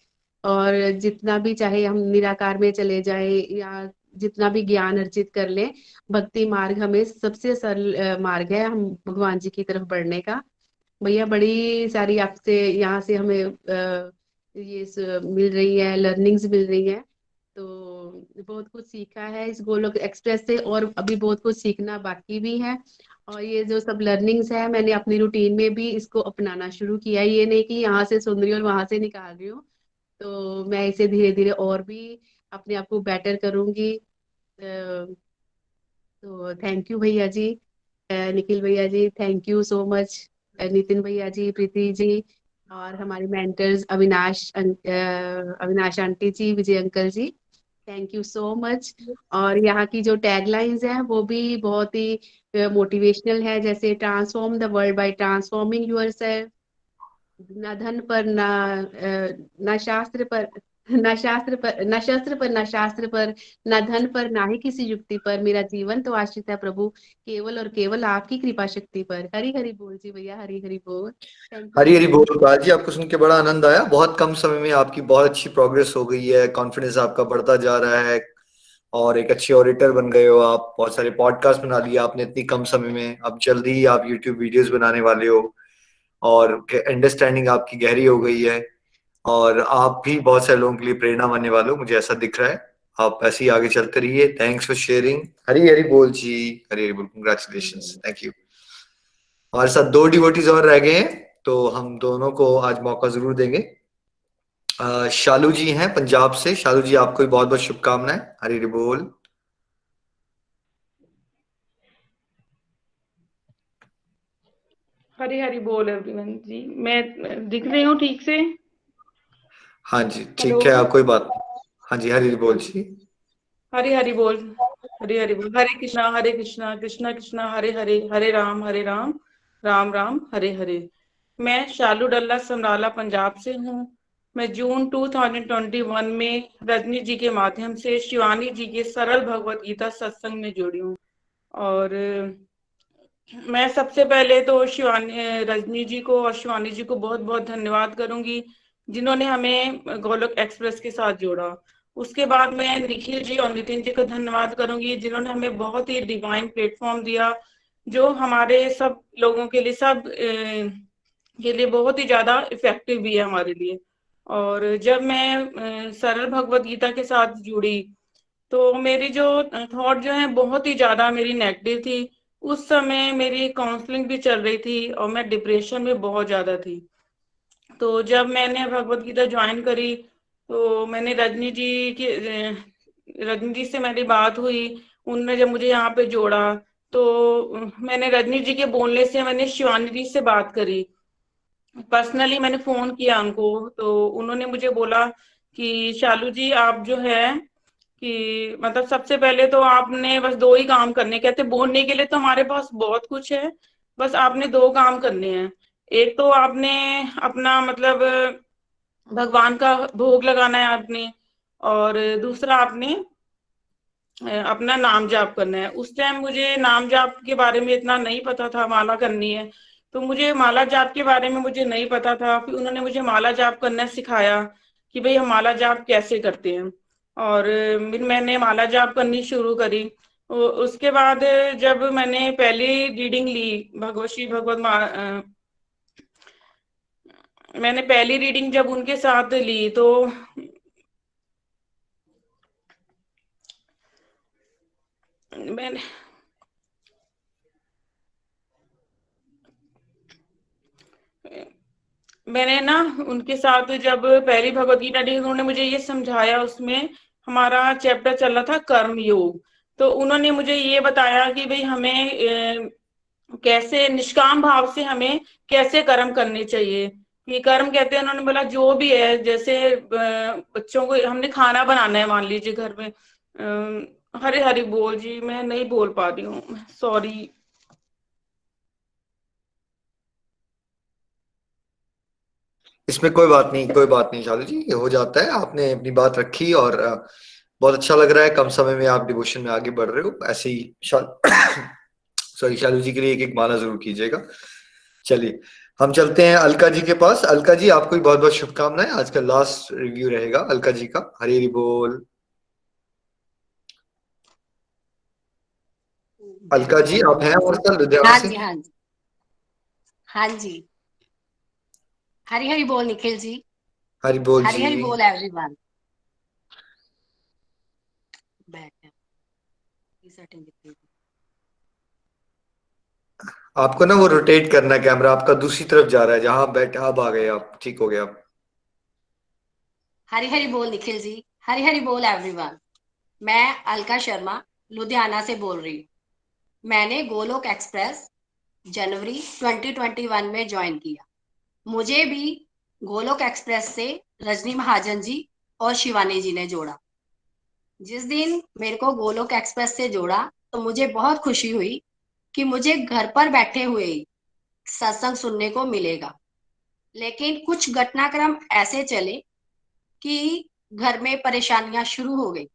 और जितना भी चाहे हम निराकार में चले जाए, या जितना भी ज्ञान अर्जित कर लें, भक्ति मार्ग हमें सबसे सरल मार्ग है हम भगवान जी की तरफ बढ़ने का। भैया बड़ी सारी आपसे यहाँ से हमें मिल रही है, लर्निंग्स मिल रही है। तो बहुत कुछ सीखा है इस गोलोक एक्सप्रेस से, और अभी बहुत कुछ सीखना बाकी भी है। और ये जो सब लर्निंग्स है मैंने अपनी रूटीन में भी इसको अपनाना शुरू किया है। ये नहीं कि यहाँ से सुन रही हूँ और वहां से निकाल रही हूँ। तो मैं इसे धीरे धीरे और भी अपने आप को बेटर करूंगी। तो थैंक यू भैया जी, निखिल भैया जी, thank you so much, Nitin भैया जी, प्रीति जी, और हमारे mentors Avinash aunty ji, Vijay uncle ji, thank you so much. और यहाँ की जो टैगलाइंस हैं वो भी बहुत ही मोटिवेशनल है, जैसे transform the world by transforming yourself. ना धन पर ना शास्त्र पर, ना शास्त्र पर, ना शस्त्र पर, ना शास्त्र पर, ना धन पर, ना ही किसी युक्ति पर, मेरा जीवन तो आश्रित है प्रभु केवल और केवल आपकी कृपा शक्ति पर। हरी हरी बोल जी भैया, हरी हरी बोल। थैंक यू हरी हरी भैया। बोल बाजी, आपको सुन के बड़ा आनंद आया। बहुत कम समय में आपकी बहुत अच्छी प्रोग्रेस हो गई है, कॉन्फिडेंस आपका बढ़ता जा रहा है, और एक अच्छे ऑडिटर बन गए हो आप। बहुत सारे पॉडकास्ट बना लिए आपने इतनी कम समय में। अब जल्दी ही आप यूट्यूब वीडियोस बनाने वाले हो, और अंडरस्टैंडिंग आपकी गहरी हो गई है, और आप भी बहुत सारे लोगों के लिए प्रेरणा बनने वाले हो, मुझे ऐसा दिख रहा है। आप ऐसे ही आगे चलते रहिए। Thanks for sharing. Hari Hari बोल जी, हरी हरी बोल, कंग्रेचुलेशंस, थैंक यू। हमारे साथ 2 डिवोटीज और रह गए हैं, तो हम दोनों को आज मौका जरूर देंगे। शालू जी हैं पंजाब से। शालू जी, आपको भी बहुत बहुत शुभकामनाएं। हरी हरी बोल। हरी हरी बोल एवरीवन जी। मैं दिख रही हूँ ठीक से? हाँ जी हेलो। ठीक है, आप कोई बात नहीं। हाँ जी, हरी हरी बोल जी। हरी हरी बोल। हरी हरी बोल। हरे कृष्णा कृष्णा कृष्णा हरे हरे, हरे राम राम राम हरे हरे। मैं शालू डल्ला समराला पंजाब से हूँ। मैं जून 2021 में रजनी जी के माध्यम से शिवानी जी के सरल भगवत गीता सत्संग में जुड़ी हूँ। और मैं सबसे पहले तो रजनी जी को और शिवानी जी को बहुत बहुत धन्यवाद करूंगी, जिन्होंने हमें गोलोक एक्सप्रेस के साथ जोड़ा। उसके बाद मैं निखिल जी और नितिन जी को धन्यवाद करूंगी, जिन्होंने हमें बहुत ही डिवाइन प्लेटफॉर्म दिया, जो हमारे सब लोगों के लिए के लिए बहुत ही ज्यादा इफेक्टिव भी है हमारे लिए। और जब मैं सरल भगवत गीता के साथ जुड़ी, तो मेरी जो थॉट जो है बहुत ही ज्यादा मेरी नेगेटिव थी। उस समय मेरी काउंसलिंग भी चल रही थी और मैं डिप्रेशन में बहुत ज्यादा थी। तो जब मैंने भगवत गीता ज्वाइन करी, तो मैंने रजनी जी से मेरी बात हुई। उनने जब मुझे यहाँ पे जोड़ा, तो मैंने रजनी जी के बोलने से मैंने शिवानी जी से बात करी, पर्सनली मैंने फोन किया उनको, तो उन्होंने मुझे बोला कि शालू जी आप जो है कि मतलब सबसे पहले तो आपने बस 2 ही काम करने, कहते बोलने के लिए तो हमारे पास बहुत कुछ है, बस आपने 2 काम करने हैं। एक तो आपने अपना मतलब भगवान का भोग लगाना है आपने, और दूसरा आपने अपना नाम जाप करना है। उस टाइम मुझे नाम जाप के बारे में इतना नहीं पता था, माला करनी है तो मुझे माला जाप के बारे में मुझे नहीं पता था। फिर उन्होंने मुझे माला जाप करना सिखाया कि भाई हम माला जाप कैसे करते हैं, और फिर मैंने माला जाप करनी शुरू करी। उसके बाद जब मैंने पहली रीडिंग ली भगवत श्री मैंने पहली रीडिंग जब उनके साथ ली तो मैंने ना उनके साथ जब पहली भगवत गीता ली, उन्होंने मुझे ये समझाया, उसमें हमारा चैप्टर चल रहा था कर्म योग, तो उन्होंने मुझे ये बताया कि भाई हमें कैसे निष्काम भाव से हमें कैसे कर्म करने चाहिए। ये कर्म कहते हैं, उन्होंने बोला जो भी है, जैसे बच्चों को हमने खाना बनाना है मान लीजिए घर में, हरे हरि बोल जी, मैं नहीं बोल पा रही हूँ, सॉरी। इसमें कोई बात नहीं, कोई बात नहीं शालू जी, ये हो जाता है। आपने अपनी बात रखी और बहुत अच्छा लग रहा है, कम समय में आप डिवोशन में आगे बढ़ रहे हो। ऐसे ही सॉरी शालू जी के लिए एक एक माला जरूर कीजिएगा। चलिए हम चलते हैं अलका जी के पास। अलका जी आपको भी बहुत बहुत शुभकामनाएं, आज का लास्ट रिव्यू रहेगा अलका जी का। हरी हरि बोल। अलका जी आप हैं और सर लुधियाना हाँ से? जी, हाँ जी, हाँ जी। हरी हरी बोल निखिल जी। हरि बोल हरी जी। हरी बोल एवरीवन। सेटिंग आपको ना वो रोटेट करना है, कैमरा आपका दूसरी तरफ जा रहा है जहां आप बैठे। अब आ गए आप, ठीक हो गया आप। हरी हरी बोल निखिल जी। हरी हरी बोल एवरीवन। मैं अलका शर्मा लुधियाना से बोल रही हूँ। मैंने गोलोक एक्सप्रेस जनवरी 2021 में ज्वाइन किया। मुझे भी गोलोक एक्सप्रेस से रजनी महाजन जी और शिवानी जी ने जोड़ा। जिस दिन मेरे को गोलोक एक्सप्रेस से जोड़ा तो मुझे बहुत खुशी हुई कि मुझे घर पर बैठे हुए ही सत्संग सुनने को मिलेगा। लेकिन कुछ घटनाक्रम ऐसे चले कि घर में परेशानियां शुरू हो गई।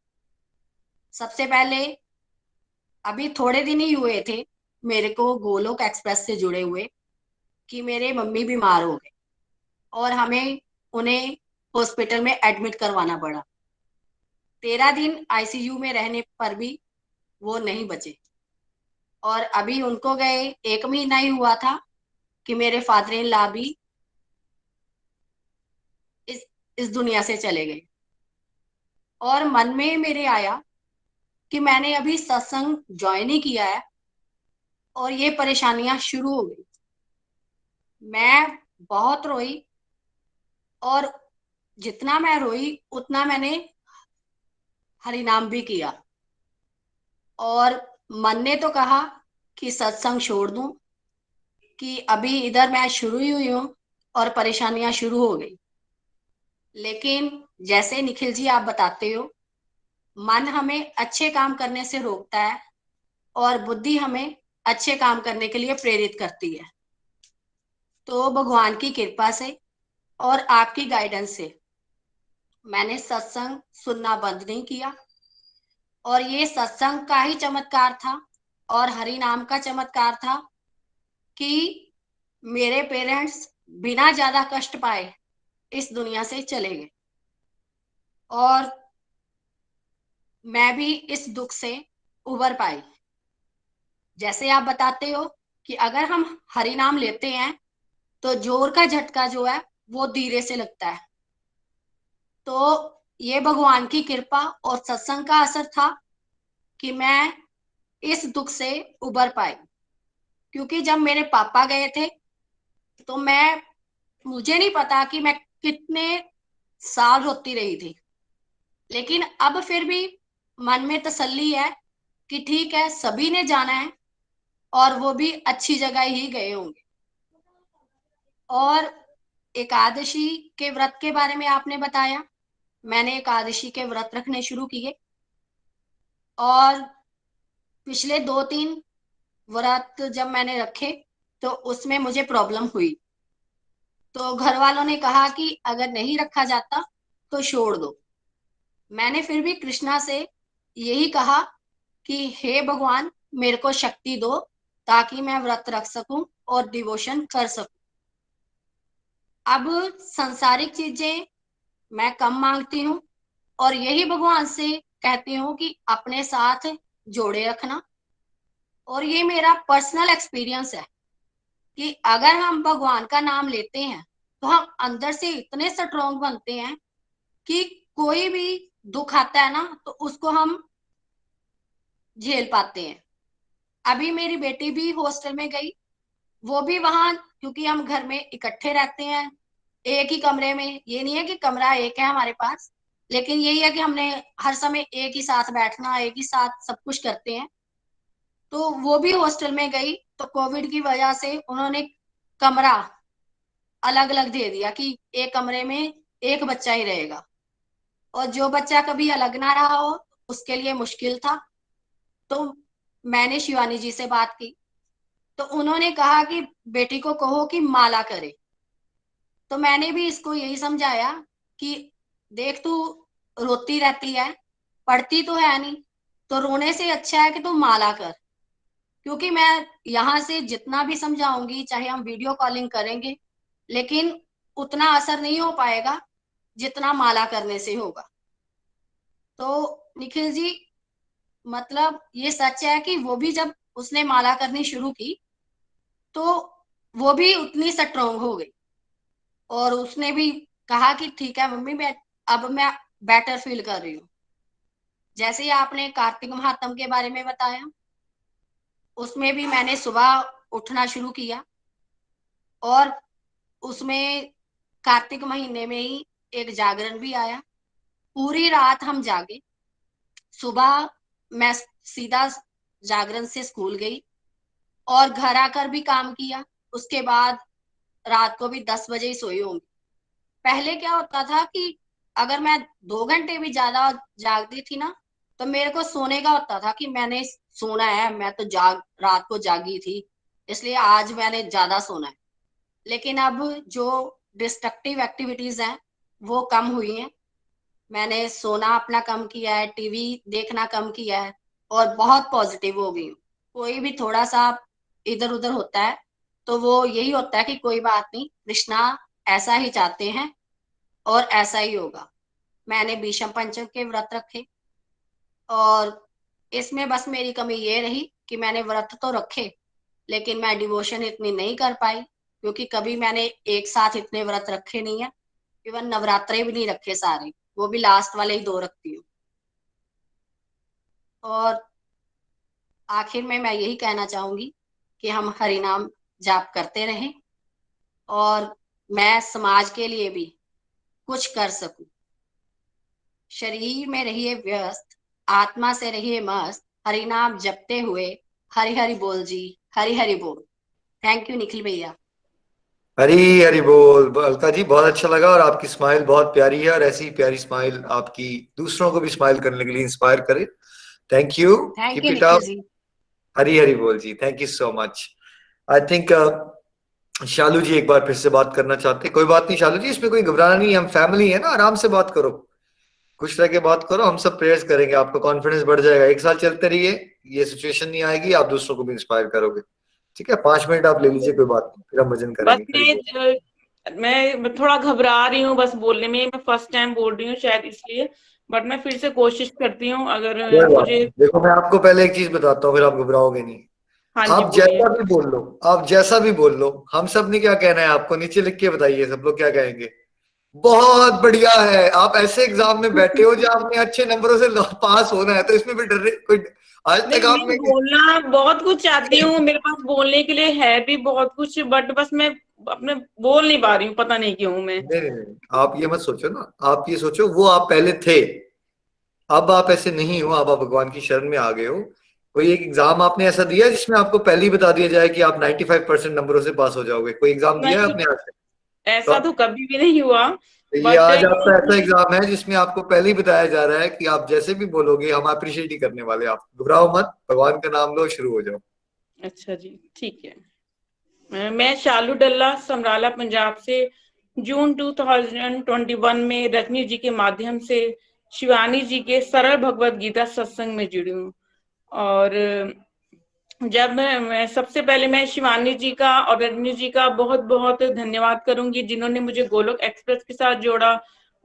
सबसे पहले अभी थोड़े दिन ही हुए थे मेरे को गोलोक एक्सप्रेस से जुड़े हुए कि मेरे मम्मी बीमार हो गए और हमें उन्हें हॉस्पिटल में एडमिट करवाना पड़ा। 13 दिन आईसीयू में रहने पर भी वो नहीं बचे, और अभी उनको गए 1 महीना ही हुआ था कि मेरे फादर इन लॉ भी इस दुनिया से चले गए। और मन में मेरे आया कि मैंने अभी सत्संग ज्वाइन ही किया है और ये परेशानियां शुरू हो गई। मैं बहुत रोई, और जितना मैं रोई उतना मैंने हरिनाम भी किया, और मन ने तो कहा कि सत्संग छोड़ दूं, कि अभी इधर मैं शुरू ही हुई हूं और परेशानियां शुरू हो गई। लेकिन जैसे निखिल जी आप बताते हो, मन हमें अच्छे काम करने से रोकता है और बुद्धि हमें अच्छे काम करने के लिए प्रेरित करती है। तो भगवान की कृपा से और आपकी गाइडेंस से मैंने सत्संग सुनना बंद नहीं किया, और ये सत्संग का ही चमत्कार था और हरि नाम का चमत्कार था कि मेरे पेरेंट्स बिना ज्यादा कष्ट पाए इस दुनिया से चले गए, और मैं भी इस दुख से उबर पाई। जैसे आप बताते हो कि अगर हम हरि नाम लेते हैं तो जोर का झटका जो है वो धीरे से लगता है। तो ये भगवान की कृपा और सत्संग का असर था कि मैं इस दुख से उबर पाई। क्योंकि जब मेरे पापा गए थे तो मुझे नहीं पता कि मैं कितने साल रोती रही थी, लेकिन अब फिर भी मन में तसल्ली है कि ठीक है, सभी ने जाना है, और वो भी अच्छी जगह ही गए होंगे। और एकादशी के व्रत के बारे में आपने बताया, मैंने एकादशी के व्रत रखने शुरू किए और पिछले 2-3 व्रत जब मैंने रखे तो उसमें मुझे प्रॉब्लम हुई। तो घर वालों ने कहा कि अगर नहीं रखा जाता तो छोड़ दो। मैंने फिर भी कृष्णा से यही कहा कि हे भगवान, मेरे को शक्ति दो ताकि मैं व्रत रख सकूं और डिवोशन कर सकूं। अब सांसारिक चीजें मैं कम मांगती हूँ और यही भगवान से कहती हूँ कि अपने साथ जोड़े रखना। और ये मेरा पर्सनल एक्सपीरियंस है कि अगर हम भगवान का नाम लेते हैं तो हम अंदर से इतने स्ट्रॉन्ग बनते हैं कि कोई भी दुख आता है ना तो उसको हम झेल पाते हैं। अभी मेरी बेटी भी हॉस्टल में गई, वो भी वहां, क्योंकि हम घर में इकट्ठे रहते हैं एक ही कमरे में, ये नहीं है कि कमरा एक है हमारे पास, लेकिन यही है कि हमने हर समय एक ही साथ बैठना, एक ही साथ सब कुछ करते हैं। तो वो भी हॉस्टल में गई तो कोविड की वजह से उन्होंने कमरा अलग अलग दे दिया कि एक कमरे में एक बच्चा ही रहेगा, और जो बच्चा कभी अलग ना रहा हो उसके लिए मुश्किल था। तो मैंने शिवानी जी से बात की तो उन्होंने कहा कि बेटी को कहो कि माला करे। तो मैंने भी इसको यही समझाया कि देख, तू रोती रहती है, पढ़ती तो है नहीं, तो रोने से अच्छा है कि तू माला कर। क्योंकि मैं यहाँ से जितना भी समझाऊंगी, चाहे हम वीडियो कॉलिंग करेंगे, लेकिन उतना असर नहीं हो पाएगा जितना माला करने से होगा। तो निखिल जी, मतलब ये सच है कि वो भी जब उसने माला करनी शुरू की तो वो भी उतनी स्ट्रॉन्ग हो गई और उसने भी कहा कि ठीक है मम्मी, अब मैं बेटर फील कर रही हूँ। जैसे ही आपने कार्तिक महात्म के बारे में बताया, उसमें भी मैंने सुबह उठना शुरू किया और उसमें कार्तिक महीने में ही एक जागरण भी आया। पूरी रात हम जागे, सुबह मैं सीधा जागरण से स्कूल गई और घर आकर भी काम किया। उसके बाद रात को भी 10 बजे ही सोई होंगी। पहले क्या होता था कि अगर मैं 2 घंटे भी ज्यादा जागती थी ना तो मेरे को सोने का होता था कि मैंने सोना है, मैं तो रात को जागी थी इसलिए आज मैंने ज्यादा सोना है। लेकिन अब जो डिस्ट्रक्टिव एक्टिविटीज हैं वो कम हुई हैं। मैंने सोना अपना कम किया है, टीवी देखना कम किया है और बहुत पॉजिटिव हो गई हूँ। कोई भी थोड़ा सा इधर उधर होता है तो वो यही होता है कि कोई बात नहीं, कृष्णा ऐसा ही चाहते हैं और ऐसा ही होगा। मैंने भीष्म पंचक के व्रत रखे और इसमें बस मेरी कमी ये रही कि मैंने व्रत तो रखे लेकिन मैं डिवोशन इतनी नहीं कर पाई, क्योंकि कभी मैंने एक साथ इतने व्रत रखे नहीं है। इवन नवरात्रे भी नहीं रखे सारे, वो भी लास्ट वाले ही 2 रखती हूँ। और आखिर में मैं यही कहना चाहूंगी कि हम हरि नाम जाप करते रहें और मैं समाज के लिए भी कुछ कर सकूं। शरीर में रहिए व्यस्त, आत्मा से रहिए मस्त, हरि नाम जपते हुए हरि हरि बोल जी, हरि हरि बोल। थैंक यू निखिल भैया। हरी हरी बोल। अलका जी, बहुत अच्छा लगा और आपकी स्माइल बहुत प्यारी है और ऐसी प्यारी स्माइल आपकी दूसरों को भी स्माइल करने के लिए इंस्पायर करे। Thank you, thank keep you it Nikhil up. जी। हरी हरी बोल जी, thank you so much. I think Shalu ji एक बार फिर से बात करना चाहते हैं। कोई बात नहीं शालू जी, इसमें कोई घबराना नहीं, हम फैमिली है ना, आराम से बात करो, खुश रह के बात करो, हम सब प्रेयर्स करेंगे, आपका कॉन्फिडेंस बढ़ जाएगा। 1 साल चलते रहिए, ये सिचुएशन नहीं आएगी, आप दूसरों को भी इंस्पायर करोगे। ठीक है, 5 मिनट आप ले लीजिए, कोई बात नहीं, फिर हम भजन बस करेंगे। हरि बोल। मैं थोड़ा घबरा रही हूँ बस बोलने में, मैं फर्स्ट टाइम बोल रही हूँ शायद इसलिए, बट मैं फिर से कोशिश करती हूँ अगर कोई बात मुझे। नहीं। देखो, मैं आपको पहले एक चीज बताता हूँ, फिर आप घबराओगे नहीं। हाँ जी आप बोलिए। जैसा भी बोल लो, आप जैसा भी बोल लो, हम सब ने क्या कहना है आपको नीचे लिख के बताइए, सब लोग क्या कहेंगे। बहुत बढ़िया है, आप ऐसे एग्जाम में बैठे हो जहां आपने अच्छे नंबरों से पास होना है, तो इसमें भी डर कोई आज नहीं, तक मैं आपने बोलना बहुत कुछ चाहती हूँ, मेरे पास बोलने के लिए है भी बहुत कुछ, बट बस मैं अपने बोल नहीं पा रही हूँ, पता नहीं क्यों मैं। नहीं नहीं नहीं, आप ये मत सोचो ना, आप ये सोचो वो आप पहले थे, अब आप ऐसे नहीं हो, अब आप भगवान की शरण में आ गए हो। कोई एक एग्जाम आपने ऐसा दिया है जिसमें आपको पहले ही बता दिया जाए कि आप 95% नंबरों से पास हो जाओगे? कोई एग्जाम दिया है नहीं, आपने आज तक? ऐसा तो कभी भी नहीं हुआ, तो ये बट आज आपका ऐसा एग्जाम है जिसमें आपको पहले ही बताया जा रहा है कि आप जैसे भी बोलोगे हम अप्रिशिएट ही करने वाले हैं। आप घबराओ मत, भगवान का नाम लो, शुरू हो जाओ। अच्छा जी, ठीक है। मैं शालू डल्ला समराला पंजाब से जून 2021 में रजनी जी के माध्यम से शिवानी जी के सरल भगवत गीता सत्संग में जुड़ी हूँ। और जब मैं सबसे पहले मैं शिवानी जी का और रजनी जी का बहुत बहुत धन्यवाद करूंगी जिन्होंने मुझे गोलोक एक्सप्रेस के साथ जोड़ा।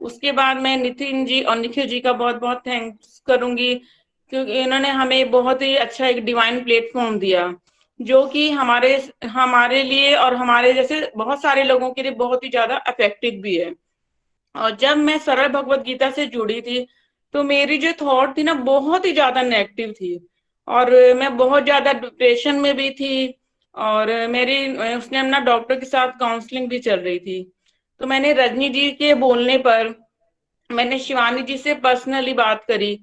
उसके बाद मैं नितिन जी और निखिल जी का बहुत बहुत थैंक्स करूंगी, क्योंकि इन्होंने हमें बहुत ही अच्छा एक डिवाइन प्लेटफॉर्म दिया, जो कि हमारे लिए और हमारे जैसे बहुत सारे लोगों के लिए बहुत ही ज्यादा इफेक्टिव भी है। और जब मैं सरल भगवत गीता से जुड़ी थी तो मेरी जो थॉट थी ना बहुत ही ज्यादा नेगेटिव थी, और मैं बहुत ज्यादा डिप्रेशन में भी थी, और मेरी उसने अपना डॉक्टर के साथ काउंसलिंग भी चल रही थी। तो मैंने रजनी जी के बोलने पर मैंने शिवानी जी से पर्सनली बात करी,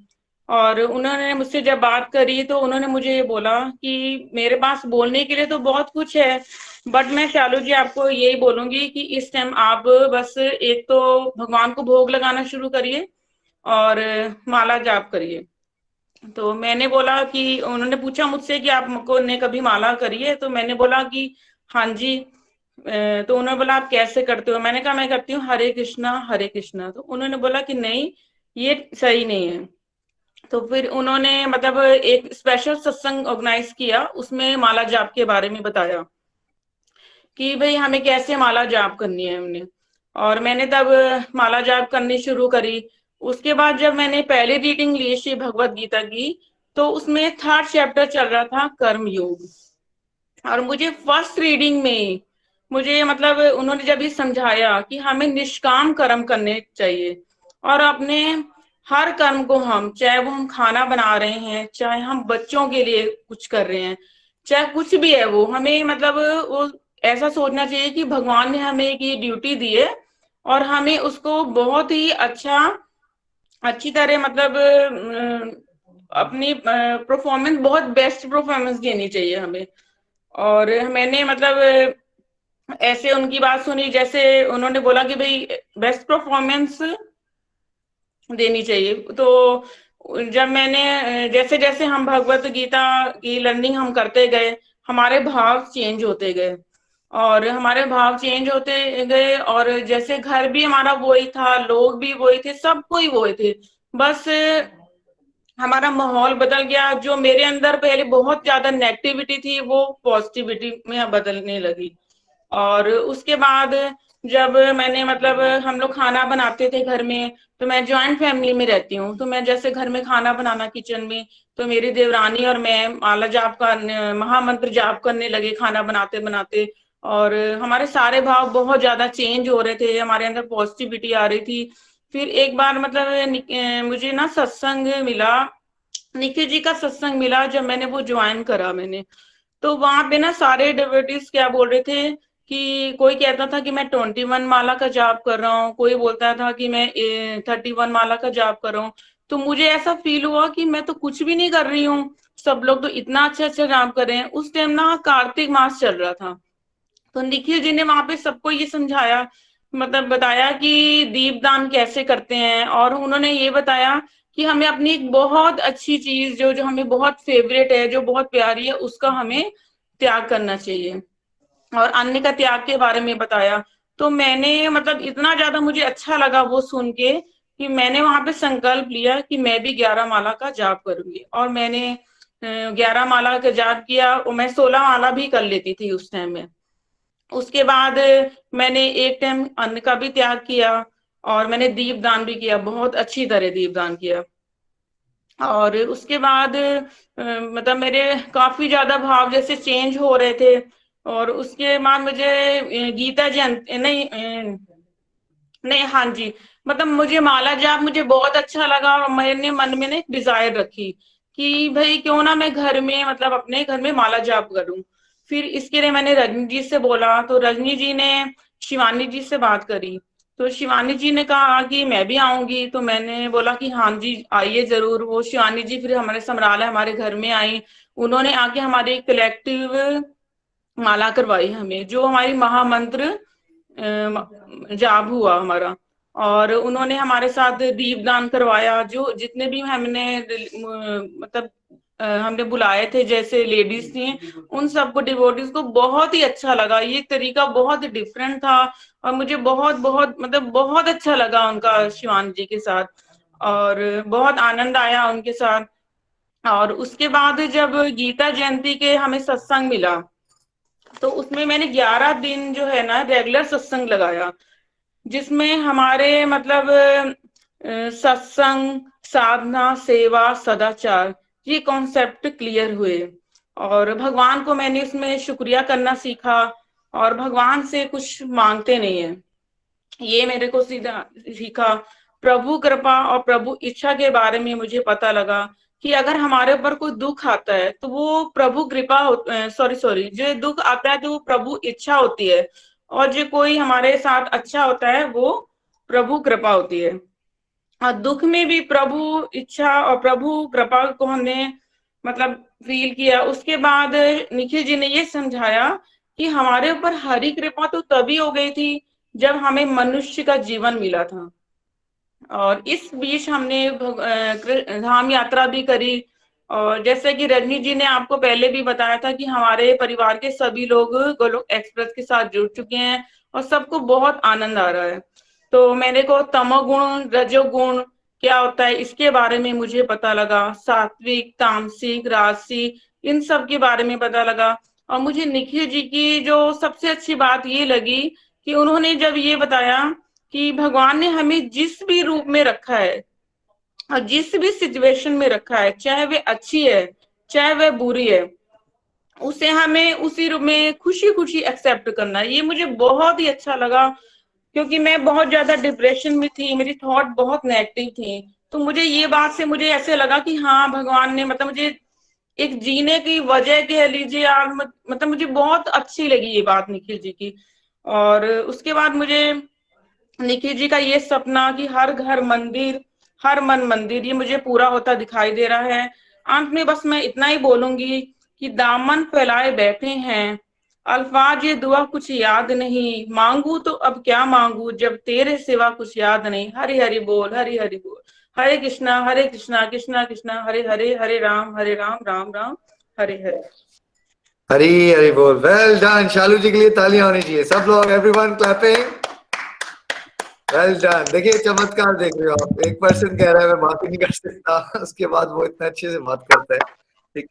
और उन्होंने मुझसे जब बात करी तो उन्होंने मुझे ये बोला कि मेरे पास बोलने के लिए तो बहुत कुछ है, बट मैं शालू जी आपको यही बोलूंगी कि इस टाइम आप बस एक तो भगवान को भोग लगाना शुरू करिए और माला जाप करिए। तो मैंने बोला कि उन्होंने पूछा मुझसे कि आपको ने कभी माला करी है? तो मैंने बोला कि हाँ जी। तो उन्होंने बोला आप कैसे करते हो? मैंने कहा मैं करती हूँ हरे कृष्णा हरे कृष्णा। तो उन्होंने बोला कि नहीं, ये सही नहीं है। तो फिर उन्होंने मतलब एक स्पेशल सत्संग ऑर्गेनाइज किया, उसमें माला जाप के बारे में बताया कि भाई हमें कैसे माला जाप करनी है हमने। और मैंने तब माला जाप करनी शुरू करी। उसके बाद जब मैंने पहली रीडिंग ली श्री भगवत गीता की, तो उसमें 3rd चैप्टर चल रहा था कर्म योग। और मुझे फर्स्ट रीडिंग में मुझे मतलब उन्होंने जब ये समझाया कि हमें निष्काम कर्म करने चाहिए, और अपने हर कर्म को हम, चाहे वो हम खाना बना रहे हैं, चाहे हम बच्चों के लिए कुछ कर रहे हैं, चाहे कुछ भी है, वो हमें मतलब वो ऐसा सोचना चाहिए कि भगवान ने हमें एक ये ड्यूटी दी है और हमें उसको बहुत ही अच्छी तरह मतलब अपनी परफॉर्मेंस, बहुत बेस्ट परफॉर्मेंस देनी चाहिए हमें। और मैंने मतलब ऐसे उनकी बात सुनी, जैसे उन्होंने बोला कि भाई बेस्ट परफॉर्मेंस देनी चाहिए। तो जब मैंने जैसे जैसे हम भगवत गीता की लर्निंग हम करते गए, हमारे भाव चेंज होते गए, और हमारे भाव चेंज होते गए, और जैसे घर भी हमारा वही था, लोग भी वही थे, सब कोई वही थे, बस हमारा माहौल बदल गया। जो मेरे अंदर पहले बहुत ज्यादा नेगेटिविटी थी वो पॉजिटिविटी में बदलने लगी। और उसके बाद जब मैंने मतलब हम लोग खाना बनाते थे घर में, तो मैं जॉइंट फैमिली में रहती हूँ, तो मैं जैसे घर में खाना बनाना किचन में, तो मेरी देवरानी और मैं माला जाप का महामंत्र जाप करने लगे खाना बनाते बनाते, और हमारे सारे भाव बहुत ज्यादा चेंज हो रहे थे, हमारे अंदर पॉजिटिविटी आ रही थी। फिर एक बार मतलब मुझे ना सत्संग मिला, निखिल जी का सत्संग मिला, जब मैंने वो ज्वाइन करा मैंने, तो वहां पे ना सारे डिवोटीज क्या बोल रहे थे कि कोई कहता था कि मैं 21 माला का जाप कर रहा हूँ, कोई बोलता था कि मैं 31 माला का जाप कर रहा हूँ। तो मुझे ऐसा फील हुआ कि मैं तो कुछ भी नहीं कर रही हूँ, सब लोग तो इतना अच्छा अच्छा जाप कर रहे हैं। उस टाइम ना कार्तिक मास चल रहा था, तो निखिल जी ने वहां पे सबको ये समझाया, मतलब बताया कि दीपदान कैसे करते हैं, और उन्होंने ये बताया कि हमें अपनी एक बहुत अच्छी चीज जो जो हमें बहुत फेवरेट है, जो बहुत प्यारी है, उसका हमें त्याग करना चाहिए, और अन्य का त्याग के बारे में बताया। तो मैंने मतलब इतना ज्यादा मुझे अच्छा लगा वो सुन के कि मैंने वहां पे संकल्प लिया कि मैं भी 11 माला का जाप करूंगी, और मैंने 11 माला का जाप किया, और मैं 16 माला भी कर लेती थी उस टाइम में। उसके बाद मैंने एक टाइम अन्न का भी त्याग किया, और मैंने दीपदान भी किया, बहुत अच्छी तरह दीपदान किया। और उसके बाद मतलब मेरे काफी ज्यादा भाव जैसे चेंज हो रहे थे। और उसके बाद मुझे गीता जयंती नहीं, हाँ जी, मतलब मुझे माला जाप मुझे बहुत अच्छा लगा, और मैंने मन में ना एक डिजायर रखी कि भाई क्यों ना मैं घर में मतलब अपने घर में माला जाप करूं। फिर इसके लिए मैंने रजनी जी से बोला, तो रजनी जी ने शिवानी जी से बात करी, तो शिवानी जी ने कहा कि मैं भी आऊंगी, तो मैंने बोला कि हाँ जी आइए जरूर। वो शिवानी जी फिर हमारे समराला हमारे घर में आई, उन्होंने आके हमारी कलेक्टिव माला करवाई हमें, जो हमारी महामंत्र जाप हुआ हमारा। और उन्होंने हमारे साथ दीपदान करवाया, जो जितने भी हमने मतलब हमने बुलाए थे जैसे लेडीज थी, उन सबको डिवोटीज को बहुत ही अच्छा लगा। ये तरीका बहुत डिफरेंट था और मुझे बहुत बहुत मतलब बहुत अच्छा लगा उनका शिवानी जी के साथ, और बहुत आनंद आया उनके साथ। और उसके बाद जब गीता जयंती के हमें सत्संग मिला, तो उसमें मैंने 11 दिन जो है ना रेगुलर सत्संग लगाया, जिसमें हमारे मतलब सत्संग, साधना, सेवा, सदाचार, ये कॉन्सेप्ट क्लियर हुए। और भगवान को मैंने इसमें शुक्रिया करना सीखा, और भगवान से कुछ मांगते नहीं है, ये मेरे को सीधा सीखा। प्रभु कृपा और प्रभु इच्छा के बारे में मुझे पता लगा कि अगर हमारे ऊपर कोई दुख आता है तो वो प्रभु कृपा सॉरी जो दुख आता है तो वो प्रभु इच्छा होती है, और जो कोई हमारे साथ अच्छा होता है वो प्रभु कृपा होती है। और दुख में भी प्रभु इच्छा और प्रभु कृपा को हमने मतलब फील किया। उसके बाद निखिल जी ने ये समझाया कि हमारे ऊपर हरि कृपा तो तभी हो गई थी जब हमें मनुष्य का जीवन मिला था, और इस बीच हमने धाम यात्रा भी करी। और जैसे कि रजनी जी ने आपको पहले भी बताया था कि हमारे परिवार के सभी लोग गोलोक एक्सप्रेस के साथ जुड़ चुके हैं और सबको बहुत आनंद आ रहा है। तो मैंने को तमोगुण रजोगुण क्या होता है इसके बारे में मुझे पता लगा, सात्विक, तामसिक, राजसिक, इन सब के बारे में पता लगा। और मुझे निखिल जी की जो सबसे अच्छी बात ये लगी कि उन्होंने जब ये बताया कि भगवान ने हमें जिस भी रूप में रखा है और जिस भी सिचुएशन में रखा है, चाहे वह अच्छी है चाहे वह बुरी है, उसे हमें उसी रूप में खुशी खुशी एक्सेप्ट करना है। ये मुझे बहुत ही अच्छा लगा, क्योंकि मैं बहुत ज्यादा डिप्रेशन में थी, मेरी थॉट बहुत नेगेटिव थी। तो मुझे ये बात से मुझे ऐसे लगा कि हाँ भगवान ने मतलब मुझे एक जीने की वजह कह लीजिए यार, मतलब मुझे बहुत अच्छी लगी ये बात निखिल जी की। और उसके बाद मुझे निखिल जी का ये सपना कि हर घर मंदिर, हर मन मंदिर, ये मुझे पूरा होता दिखाई दे रहा है। अंत में बस मैं इतना ही बोलूंगी कि दामन फैलाए बैठे हैं, अल्फाज ये दुआ कुछ याद नहीं, मांगू तो अब क्या मांगू जब तेरे सिवा कुछ याद नहीं। हरि हरि बोल, हरि हरि बोल। हरे कृष्णा कृष्णा कृष्णा हरे हरे, हरे राम राम राम हरे हरे। हरी हरी बोल। Well done. शालू जी के लिए तालियां होनी चाहिए सब लोग, एवरीवन क्लैपिंग। Well done. देखिए चमत्कार देख रहे हो आप, एक पर्सन कह रहा है मैं बात ही नहीं कर सकता, उसके बाद वो इतना अच्छे से बात करता है। ठीक,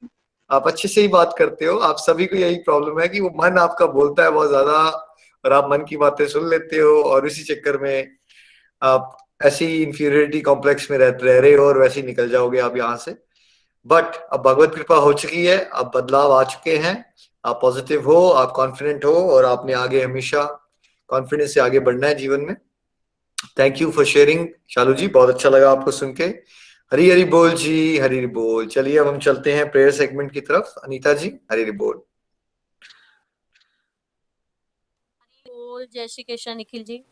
आप अच्छे से ही बात करते हो। आप सभी को यही प्रॉब्लम है कि वो मन आपका बोलता है बहुत ज्यादा और आप मन की बातें सुन लेते हो, और इसी चक्कर में आप ऐसी इंफीरियरिटी कॉम्प्लेक्स में रह रहे हो और वैसे ही निकल जाओगे आप यहाँ से। बट अब भगवत कृपा हो चुकी है, अब बदलाव आ चुके हैं, आप पॉजिटिव हो, आप कॉन्फिडेंट हो, और आपने आगे हमेशा कॉन्फिडेंस से आगे बढ़ना है जीवन में। थैंक यू फॉर शेयरिंग शालू जी, बहुत अच्छा लगा आपको सुन के। हरी हरी बोल जी, हरी हरी बोल। चलिए अब हम चलते हैं प्रेयर सेगमेंट की तरफ। अनीता जी, हरी हरी बोल। जय श्री कृष्ण निखिल जी।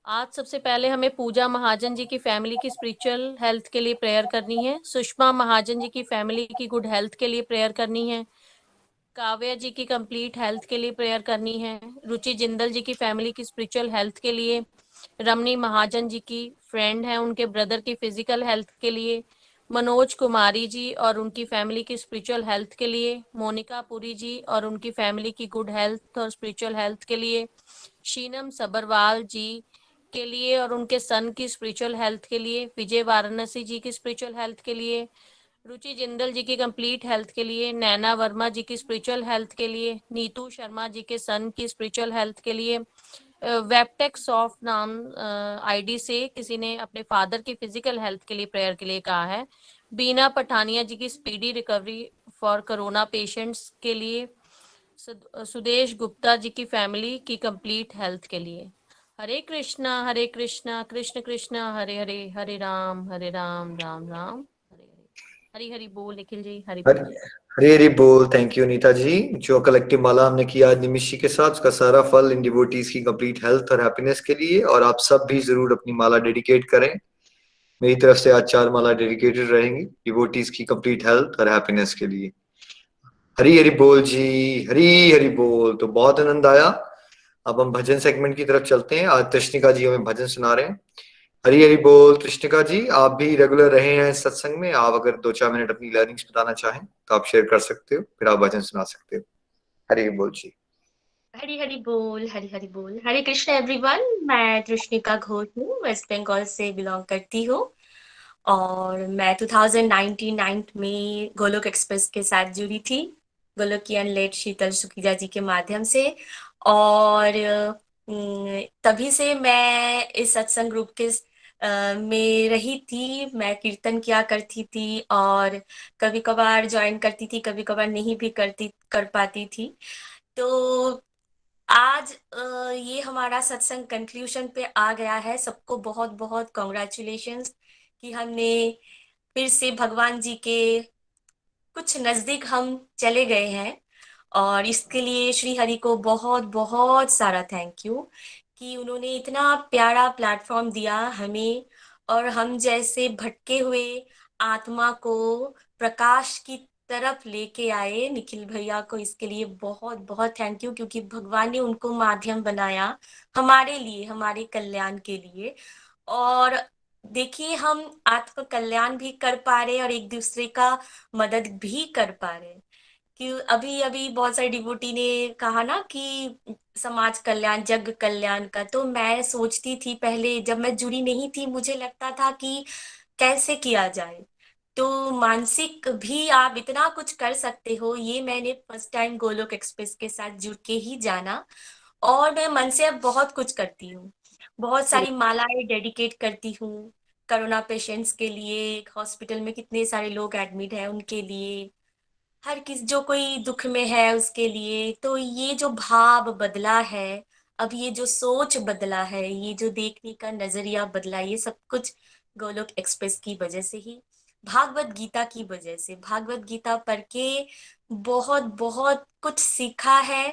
आज सबसे पहले हमें पूजा महाजन जी की फैमिली की स्पिरिचुअल हेल्थ के लिए प्रेयर करनी है, सुषमा महाजन जी की फैमिली की गुड हेल्थ के लिए प्रेयर करनी है, काव्या जी की कंप्लीट हेल्थ के लिए प्रेयर करनी है, रुचि जिंदल जी की फैमिली की स्पिरिचुअल हेल्थ के लिए, रमनी महाजन जी की फ्रेंड है उनके ब्रदर की फिजिकल हेल्थ के लिए, मनोज कुमारी जी और उनकी फैमिली की स्पिरिचुअल हेल्थ के लिए, मोनिका पुरी जी और उनकी फैमिली की गुड हेल्थ और स्पिरिचुअल हेल्थ के लिए, शीनम सबरवाल जी के लिए और उनके सन की स्पिरिचुअल हेल्थ के लिए, विजय वाराणसी जी की स्पिरिचुअल हेल्थ के लिए, रुचि जिंदल जी की कंप्लीट हेल्थ के लिए, नैना वर्मा जी की स्पिरिचुअल हेल्थ के लिए, नीतू शर्मा जी के सन की स्पिरिचुअल हेल्थ के लिए, वेबटेक सॉफ्ट नाम आईडी से किसी ने अपने फादर की फिजिकल हेल्थ के लिए प्रेयर के लिए कहा है, बीना पठानिया जी की speedy recovery for corona patients के लिए, सुदेश गुप्ता जी की फैमिली की कंप्लीट हेल्थ के लिए। हरे कृष्णा कृष्ण कृष्ण हरे हरे, हरे राम राम राम हरे हरे। हरी हरी बोल निखिल जी, हरी बोल। हरी हरी बोल। थैंक यू नीता जी। जो कलेक्टिव माला हमने किया आज निमिषी के साथ, उसका सारा फल इन डिवोटीज की कंप्लीट हेल्थ और हैप्पीनेस के लिए। और आप सब भी जरूर अपनी माला डेडिकेट करें। मेरी तरफ से आज 4 माला डेडिकेटेड रहेंगी डिवोटीज की कंप्लीट हेल्थ और हैप्पीनेस के लिए। हरी हरी बोल जी, हरी हरी बोल। तो बहुत आनंद आया। अब हम भजन सेगमेंट की तरफ चलते हैं। आज कृष्णिका जी हमें भजन सुना रहे हैं। हरी हरी बोल। कृष्णिका जी, आप भी रेगुलर रहे हैं इस सत्संग में। आप अगर 2-4 मिनट अपनी लर्निंग्स बताना चाहें तो आप शेयर कर सकते हो, फिर आप भजन सुना सकते हो। हरी हरी बोल जी। हरी हरी बोल, हरी हरी बोल। हरे कृष्ण एवरीवन। मैं तृष्णिका घोष हूँ, वेस्ट बंगाल से बिलोंग करती हूँ और मैं 2019 9th में गोलोक एक्सप्रेस के साथ जुड़ी थी, गोलोकियन लेट शीतल सुखीजा जी के माध्यम से। और तभी से मैं इस सत्संग ग्रुप के में रही थी। मैं कीर्तन किया करती थी और कभी कभार ज्वाइन करती थी, कभी कभार नहीं भी कर पाती थी। तो आज ये हमारा सत्संग कंक्लूजन पे आ गया है। सबको बहुत बहुत कॉन्ग्रेचुलेशंस कि हमने फिर से भगवान जी के कुछ नजदीक हम चले गए हैं। और इसके लिए श्री हरि को बहुत बहुत सारा थैंक यू कि उन्होंने इतना प्यारा प्लेटफॉर्म दिया हमें, और हम जैसे भटके हुए आत्मा को प्रकाश की तरफ लेके आए। निखिल भैया को इसके लिए बहुत बहुत थैंक यू, क्योंकि भगवान ने उनको माध्यम बनाया हमारे लिए, हमारे कल्याण के लिए। और देखिए, हम आत्म कल्याण भी कर पा रहे और एक दूसरे का मदद भी कर पा रहे। कि अभी अभी बहुत सारे डिवोटी ने कहा ना कि समाज कल्याण, जग कल्याण का, तो मैं सोचती थी पहले जब मैं जुड़ी नहीं थी, मुझे लगता था कि कैसे किया जाए। तो मानसिक भी आप इतना कुछ कर सकते हो, ये मैंने फर्स्ट टाइम गोलोक एक्सप्रेस के साथ जुड़ के ही जाना। और मैं मन से अब बहुत कुछ करती हूँ, बहुत सारी मालाएं डेडिकेट करती हूँ कोरोना पेशेंट्स के लिए। हॉस्पिटल में कितने सारे लोग एडमिट हैं, उनके लिए, हर किस जो कोई दुख में है उसके लिए। तो ये जो भाव बदला है, अब ये जो सोच बदला है, ये जो देखने का नजरिया बदला, ये सब कुछ गोलोक एक्सप्रेस की वजह से ही, भागवत गीता की वजह से। भागवत गीता पढ़ के बहुत बहुत कुछ सीखा है।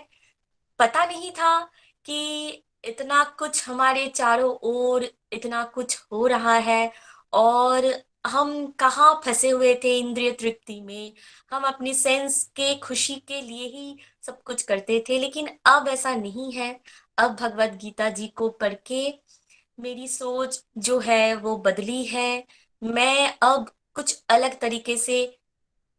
पता नहीं था कि इतना कुछ हमारे चारों ओर, इतना कुछ हो रहा है और हम कहाँ फंसे हुए थे इंद्रिय तृप्ति में। हम अपनी सेंस के खुशी के लिए ही सब कुछ करते थे, लेकिन अब ऐसा नहीं है। अब भगवत गीता जी को पढ़ के मेरी सोच जो है वो बदली है। मैं अब कुछ अलग तरीके से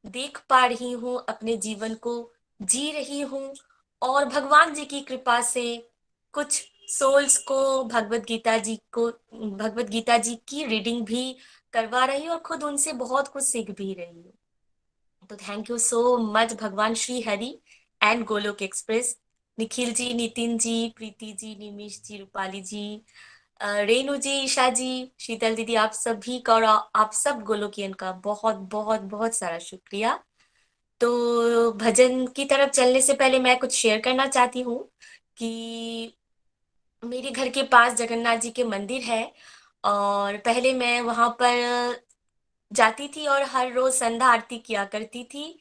देख पा रही हूँ, अपने जीवन को जी रही हूँ। और भगवान जी की कृपा से कुछ सोल्स को भगवत गीता जी की रीडिंग भी करवा रही हूँ और खुद उनसे बहुत कुछ सीख भी रही हूँ। तो थैंक यू सो मच भगवान श्री हरि एंड गोलोक एक्सप्रेस, निखिल जी, नितिन जी, प्रीति जी, निमिष जी, रूपाली जी, रेणु जी, ईशा जी, शीतल दीदी, आप सभी का और आप सब गोलोकियन का बहुत बहुत बहुत सारा शुक्रिया। तो भजन की तरफ चलने से पहले मैं कुछ शेयर करना चाहती हूँ कि मेरे घर के पास जगन्नाथ जी के मंदिर है और पहले मैं वहां पर जाती थी और हर रोज संध्या आरती किया करती थी।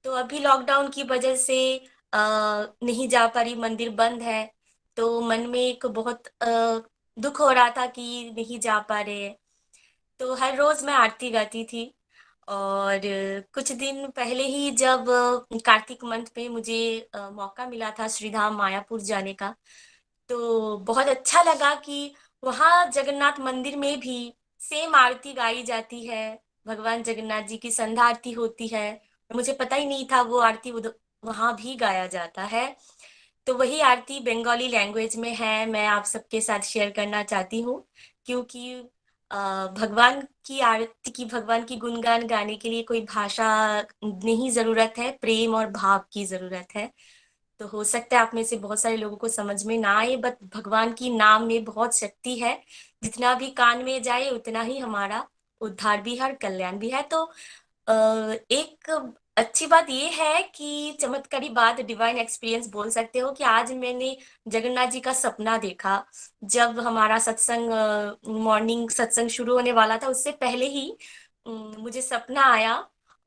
तो अभी लॉकडाउन की वजह से नहीं जा पा रही, मंदिर बंद है। तो मन में एक बहुत दुख हो रहा था कि नहीं जा पा रहे। तो हर रोज मैं आरती गाती थी। और कुछ दिन पहले ही जब कार्तिक मंथ पे मुझे मौका मिला था श्रीधाम मायापुर जाने का, तो बहुत अच्छा लगा कि वहाँ जगन्नाथ मंदिर में भी सेम आरती गाई जाती है। भगवान जगन्नाथ जी की संध्या आरती होती है। मुझे पता ही नहीं था वो आरती वहाँ भी गाया जाता है। तो वही आरती बंगाली लैंग्वेज में है, मैं आप सबके साथ शेयर करना चाहती हूँ। क्योंकि भगवान की आरती की, भगवान की गुणगान गाने के लिए कोई भाषा नहीं जरूरत है, प्रेम और भाव की जरूरत है। तो हो सकता है आप में से बहुत सारे लोगों को समझ में ना आए, बट भगवान की नाम में बहुत शक्ति है। जितना भी कान में जाए उतना ही हमारा उद्धार भी है और कल्याण भी है। तो एक अच्छी बात ये है कि चमत्कारी बात, डिवाइन एक्सपीरियंस बोल सकते हो कि आज मैंने जगन्नाथ जी का सपना देखा। जब हमारा सत्संग, मॉर्निंग सत्संग शुरू होने वाला था, उससे पहले ही मुझे सपना आया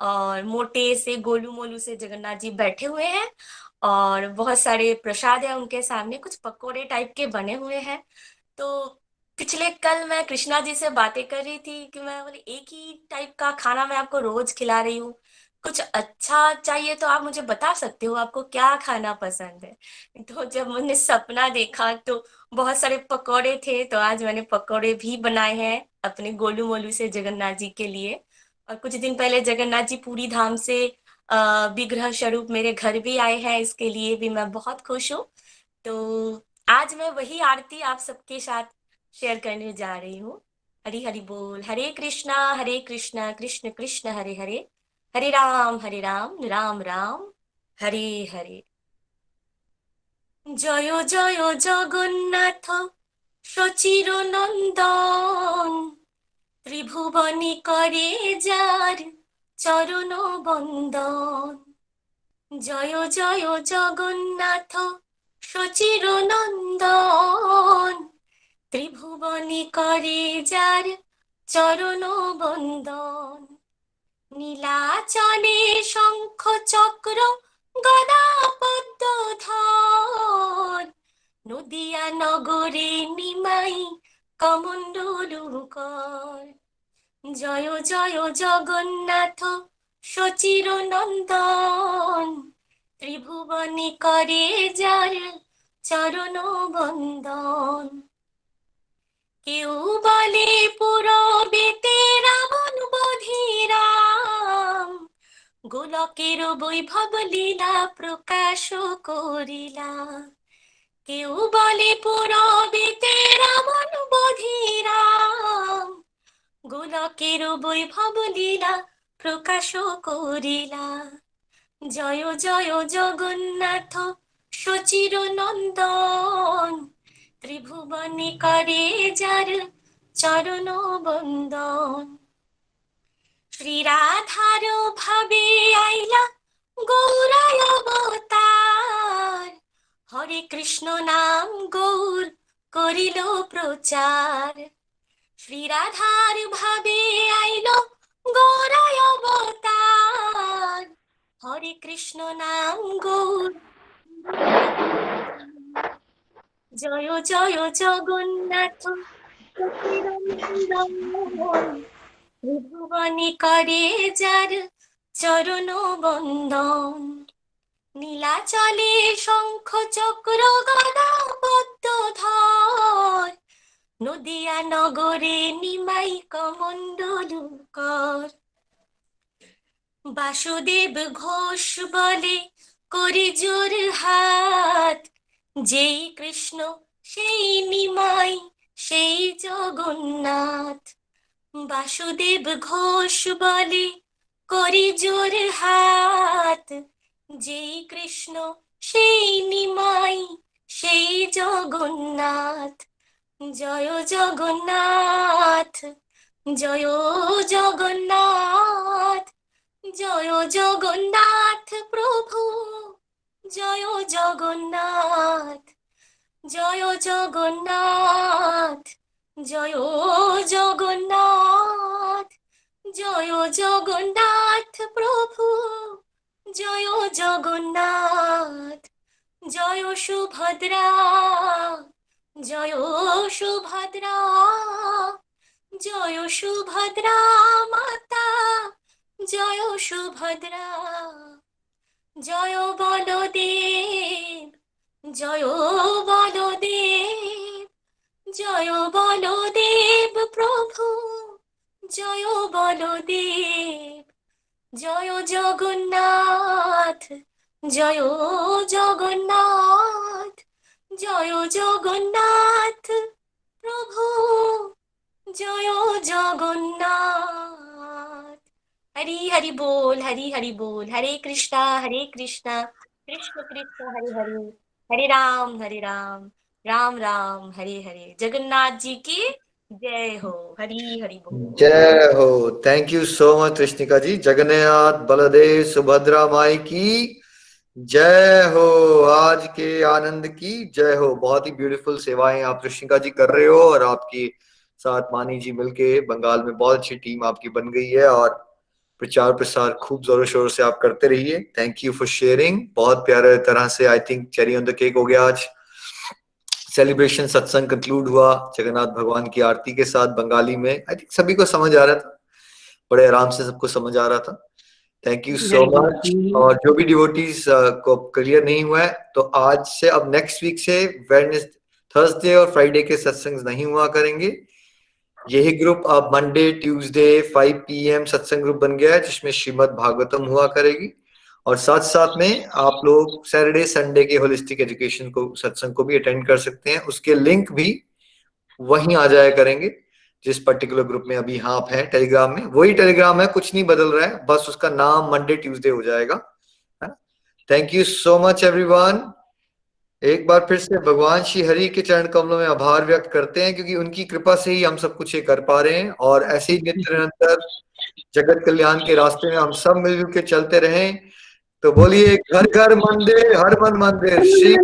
और मोटे से गोलू मोलू से जगन्नाथ जी बैठे हुए हैं और बहुत सारे प्रसाद है उनके सामने, कुछ पकोड़े टाइप के बने हुए हैं। तो पिछले कल मैं कृष्णा जी से बातें कर रही थी कि मैं बोले एक ही टाइप का खाना मैं आपको रोज खिला रही हूँ, कुछ अच्छा चाहिए तो आप मुझे बता सकते हो आपको क्या खाना पसंद है। तो जब मैंने सपना देखा तो बहुत सारे पकोड़े थे, तो आज मैंने पकोड़े भी बनाए हैं अपने गोलू मोलू से जगन्नाथ जी के लिए। और कुछ दिन पहले जगन्नाथ जी पूरी धाम से विग्रह स्वरूप मेरे घर भी आए हैं, इसके लिए भी मैं बहुत खुश हूँ। तो आज मैं वही आरती आप सबके साथ शेयर करने जा रही हूँ। हरि हरि बोल, हरे कृष्णा कृष्ण कृष्ण हरे हरे, हरे राम राम राम हरे हरे। জয় জয় জগন্নাথ সচির নন্দন, ত্রিভুবনী করে যার চরণ বন্দন। জয় জয় জগন্নাথ সচির নন্দন, ত্রিভুবনী করে যার চরণ বন্দন। নীলাচলে শঙ্খ চক্র গদা পদ্ম ধর, নদিয়া নগরে নিমাই কমণ্ডলু কর। জয় জয় জগন্নাথ সচির নন্দন, ত্রিভুবনী করে যার চরণ বন্দন। কেউ বলে পুরবেতে রাবণ বধিরাম, গোলকের বৈভব লীলা প্রকাশ করিলা। কেউ বলে পুরবেতে রাবণ বধিরাম, গোলকের বৈভব লীলা প্রকাশ করিলা। জয় জয় জগন্নাথ সচির নন্দন, ত্রিভুবনী করে যার চরণ বন্দন। শ্রী রাধার ভাবে আইলা গৌরায় অবতার, হরে কৃষ্ণ নাম গৌর করিল প্রচার। শ্রী রাধার ভাবে আইল গৌরায় অবতার, হরে কৃষ্ণ নাম গৌর। জয় জয় জগন্নাথ ত্রিভুবনী করে যার চরণ বন্দন। নীলাচলে শঙ্খ চক্র গদা পদ্ম ধর, নদিয়া নগরে নিমাই কমণ্ডলু কর। বাসুদেব ঘোষ বলে করি জোর হাত, যেই কৃষ্ণ সেই নিমাই সেই জগন্নাথ। বাসুদেব ঘোষ বলে করি জোর হাত, যেই কৃষ্ণ সেই নিমাই সেই জগন্নাথ। জয় জগন্নাথ জয় জগন্নাথ, জয় জগন্নাথ প্রভু জয় জগন্নাথ। জয় জগন্নাথ জয় জগন্নাথ, জয় জগন্নাথ প্রভু জয় জগন্নাথ। জয় সুভদ্রা জয় সুভদ্রা, জয় সুভদ্রা মাতা জয় সুভদ্রা। জয় বলদেব জয় বলদেব, জয় বলদেব প্রভু জয় বলদেব। জয় জগন্নাথ জয় জগন্নাথ, জয় জগন্নাথ প্রভু জয় জগন্নাথ। हरि हरि बोल, हरि हरि बोल, हरे कृष्णा कृष्ण कृष्ण हरे हरे, हरे राम राम राम हरे हरे। जगन्नाथ जी की जय हो। हरि हरि बोल। जय हो। थैंक यू सो मच कृष्णिका जी। जगन्नाथ बलदेव सुभद्रा माई की जय हो। आज के आनंद की जय हो। बहुत ही ब्यूटीफुल सेवाएं आप कृष्णिका जी कर रहे हो और आपकी साथ मानी जी मिलके बंगाल में बहुत अच्छी टीम आपकी बन गई है और प्रचार प्रसार खूब जोरों शोरों से आप करते रहिए। Thank you for sharing. बहुत प्यारे तरह से I think cherry on the cake हो गया आज। सेलिब्रेशन सत्संग कंक्लूड हुआ जगन्नाथ भगवान की आरती के साथ बंगाली में। आई थिंक सभी को समझ आ रहा था, बड़े आराम से सबको समझ आ रहा था। Thank you so much. और जो भी डिवोटीज को क्लियर नहीं हुआ है तो आज से अब नेक्स्ट वीक से वेडनेसडे, थर्सडे और फ्राइडे के सत्संग नहीं हुआ करेंगे। यही ग्रुप अब मंडे ट्यूसडे 5 PM सत्संग ग्रुप बन गया है जिसमें श्रीमद् भागवतम हुआ करेगी। और साथ साथ में आप लोग सैटरडे संडे के होलिस्टिक एजुकेशन को सत्संग को भी अटेंड कर सकते हैं। उसके लिंक भी वहीं आ जाया करेंगे जिस पर्टिकुलर ग्रुप में अभी आप हैं टेलीग्राम में। वही टेलीग्राम है, कुछ नहीं बदल रहा है, बस उसका नाम मंडे ट्यूसडे हो जाएगा। Thank you so much everyone. एक बार फिर से भगवान श्री हरि के चरण कमलों में आभार व्यक्त करते हैं क्योंकि उनकी कृपा से ही हम सब कुछ ये कर पा रहे हैं। और ऐसे ही नित्य निरंतर जगत कल्याण के रास्ते में हम सब मिलजुल के चलते रहें। तो बोलिए घर घर मंदिर, हर मन मंदिर, श्री